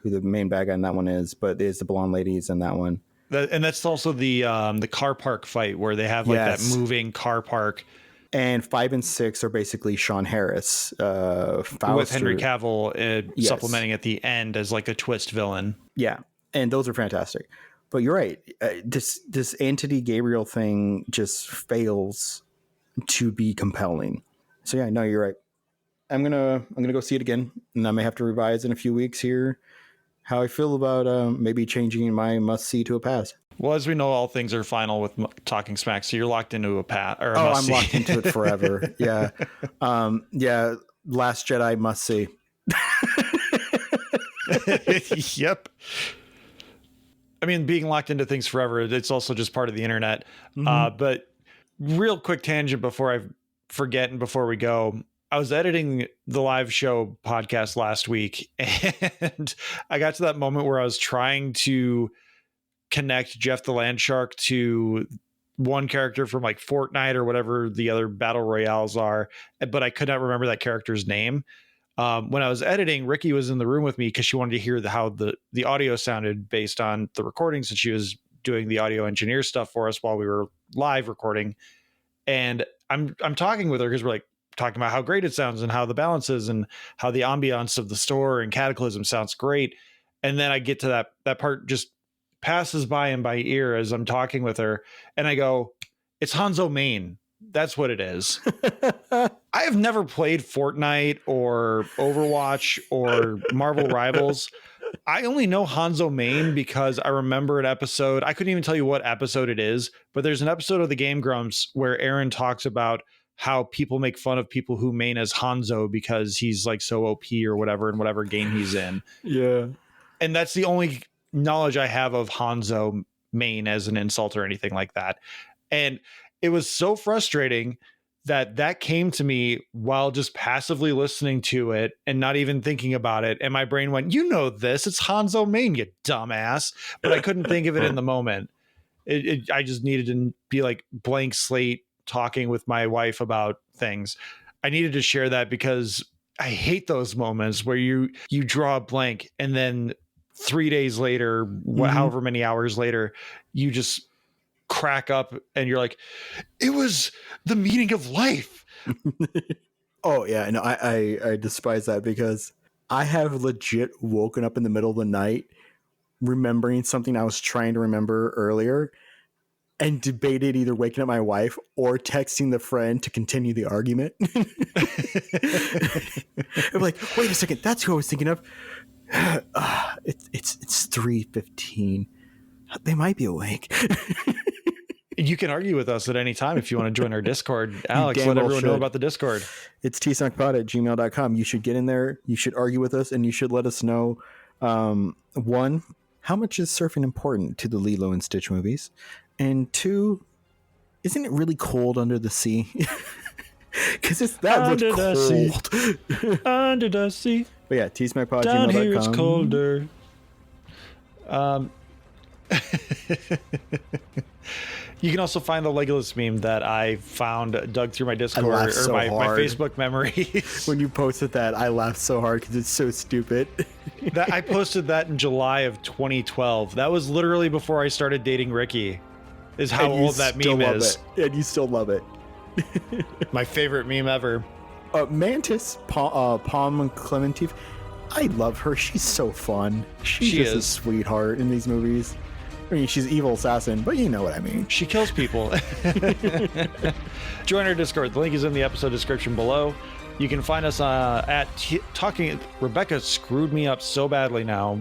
who the main bad guy in that one is, but there's the blonde ladies in that one. And that's also the car park fight where they have like that moving car park. And 5 and 6 are basically Sean Harris, with Henry Cavill supplementing at the end as like a twist villain. Yeah, and those are fantastic. But you're right. This Entity Gabriel thing just fails to be compelling. So yeah, no, you're right. I'm gonna go see it again, and I may have to revise in a few weeks here how I feel about maybe changing my must see to a pass. Well, as we know, all things are final with Talking Smack, so you're locked into a pass. I'm locked into it forever. Yeah, yeah. Last Jedi must see. Yep. I mean, being locked into things forever, it's also just part of the internet. But real quick tangent before I forget and before we go, I was editing the live show podcast last week, and I got to that moment where I was trying to connect Jeff the Landshark to one character from like Fortnite or whatever the other battle royales are, but I could not remember that character's name. When I was editing, Ricky was in the room with me because she wanted to hear how the audio sounded based on the recordings, and she was doing the audio engineer stuff for us while we were live recording. And I'm talking with her because we're like talking about how great it sounds and how the balance is and how the ambiance of the store and Cataclysm sounds great. And then I get to that part just passes by in my ear as I'm talking with her, and I go, "It's Hanzo Main. That's what it is." I have never played Fortnite or Overwatch or Marvel Rivals. I only know Hanzo Main because I remember an episode. I couldn't even tell you what episode it is, but there's an episode of the Game Grumps where Aaron talks about how people make fun of people who main as Hanzo because he's like so OP or whatever in whatever game he's in. Yeah. And that's the only knowledge I have of Hanzo Main as an insult or anything like that. And it was so frustrating that came to me while just passively listening to it and not even thinking about it. And my brain went, "You know this, it's Hanzo Main, you dumbass." But I couldn't think of it in the moment. I just needed to be like blank slate talking with my wife about things. I needed to share that because I hate those moments where you draw a blank and then 3 days later, however many hours later, you just crack up and you're like, it was the meaning of life. Oh yeah, no, I despise that because I have legit woken up in the middle of the night remembering something I was trying to remember earlier and debated either waking up my wife or texting the friend to continue the argument. I'm like, wait a second, that's who I was thinking of. It's 3:15. They might be awake. You can argue with us at any time if you want to join our Discord. Alex, let everyone know about the Discord. It's tsnackpod@gmail.com. You should get in there. You should argue with us, and you should let us know, one, how much is surfing important to the Lilo and Stitch movies? And two, isn't it really cold under the sea? Because it's that under much cold. Under the sea. But yeah, tsmackpod@gmail.com. Down here it's colder. You can also find the Legolas meme that I found dug through my Discord or my Facebook memories. When you posted that, I laughed so hard because it's so stupid. I posted that in July of 2012. That was literally before I started dating Ricky. Is how old that meme is. And you still love it. My favorite meme ever. Mantis, Palm Clementif. I love her. She's so fun. She's just a sweetheart in these movies. I mean, she's evil assassin, but you know what I mean. She kills people. Join our Discord. The link is in the episode description below. You can find us at Talking. Rebecca screwed me up so badly now.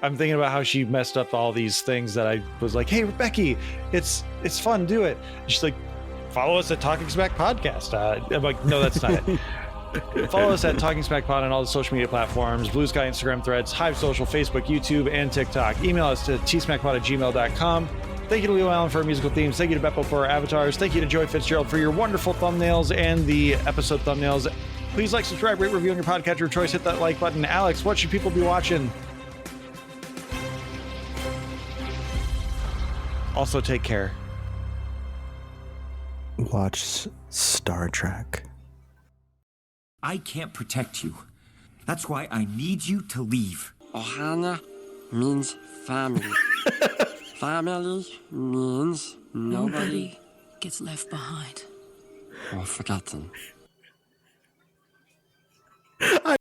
I'm thinking about how she messed up all these things that I was like, hey, Rebecca, it's fun, do it. And she's like, follow us at Talking Smack Podcast. I'm like, no, that's not it. Follow us at Talking Smack Pod on all the social media platforms, Blue Sky, Instagram, Threads, Hive Social, Facebook, YouTube, and TikTok. Email us to tsmackpod@gmail.com. Thank you to Leo Allen for our musical themes. Thank you to Beppo for our avatars. Thank you to Joy Fitzgerald for your wonderful thumbnails and the episode thumbnails. Please like, subscribe, rate, review on your podcatcher of choice. Hit that like button. Alex, what should people be watching? Also, take care. Watch Star Trek. I can't protect you. That's why I need you to leave. Ohana means family. Family means nobody gets left behind or forgotten.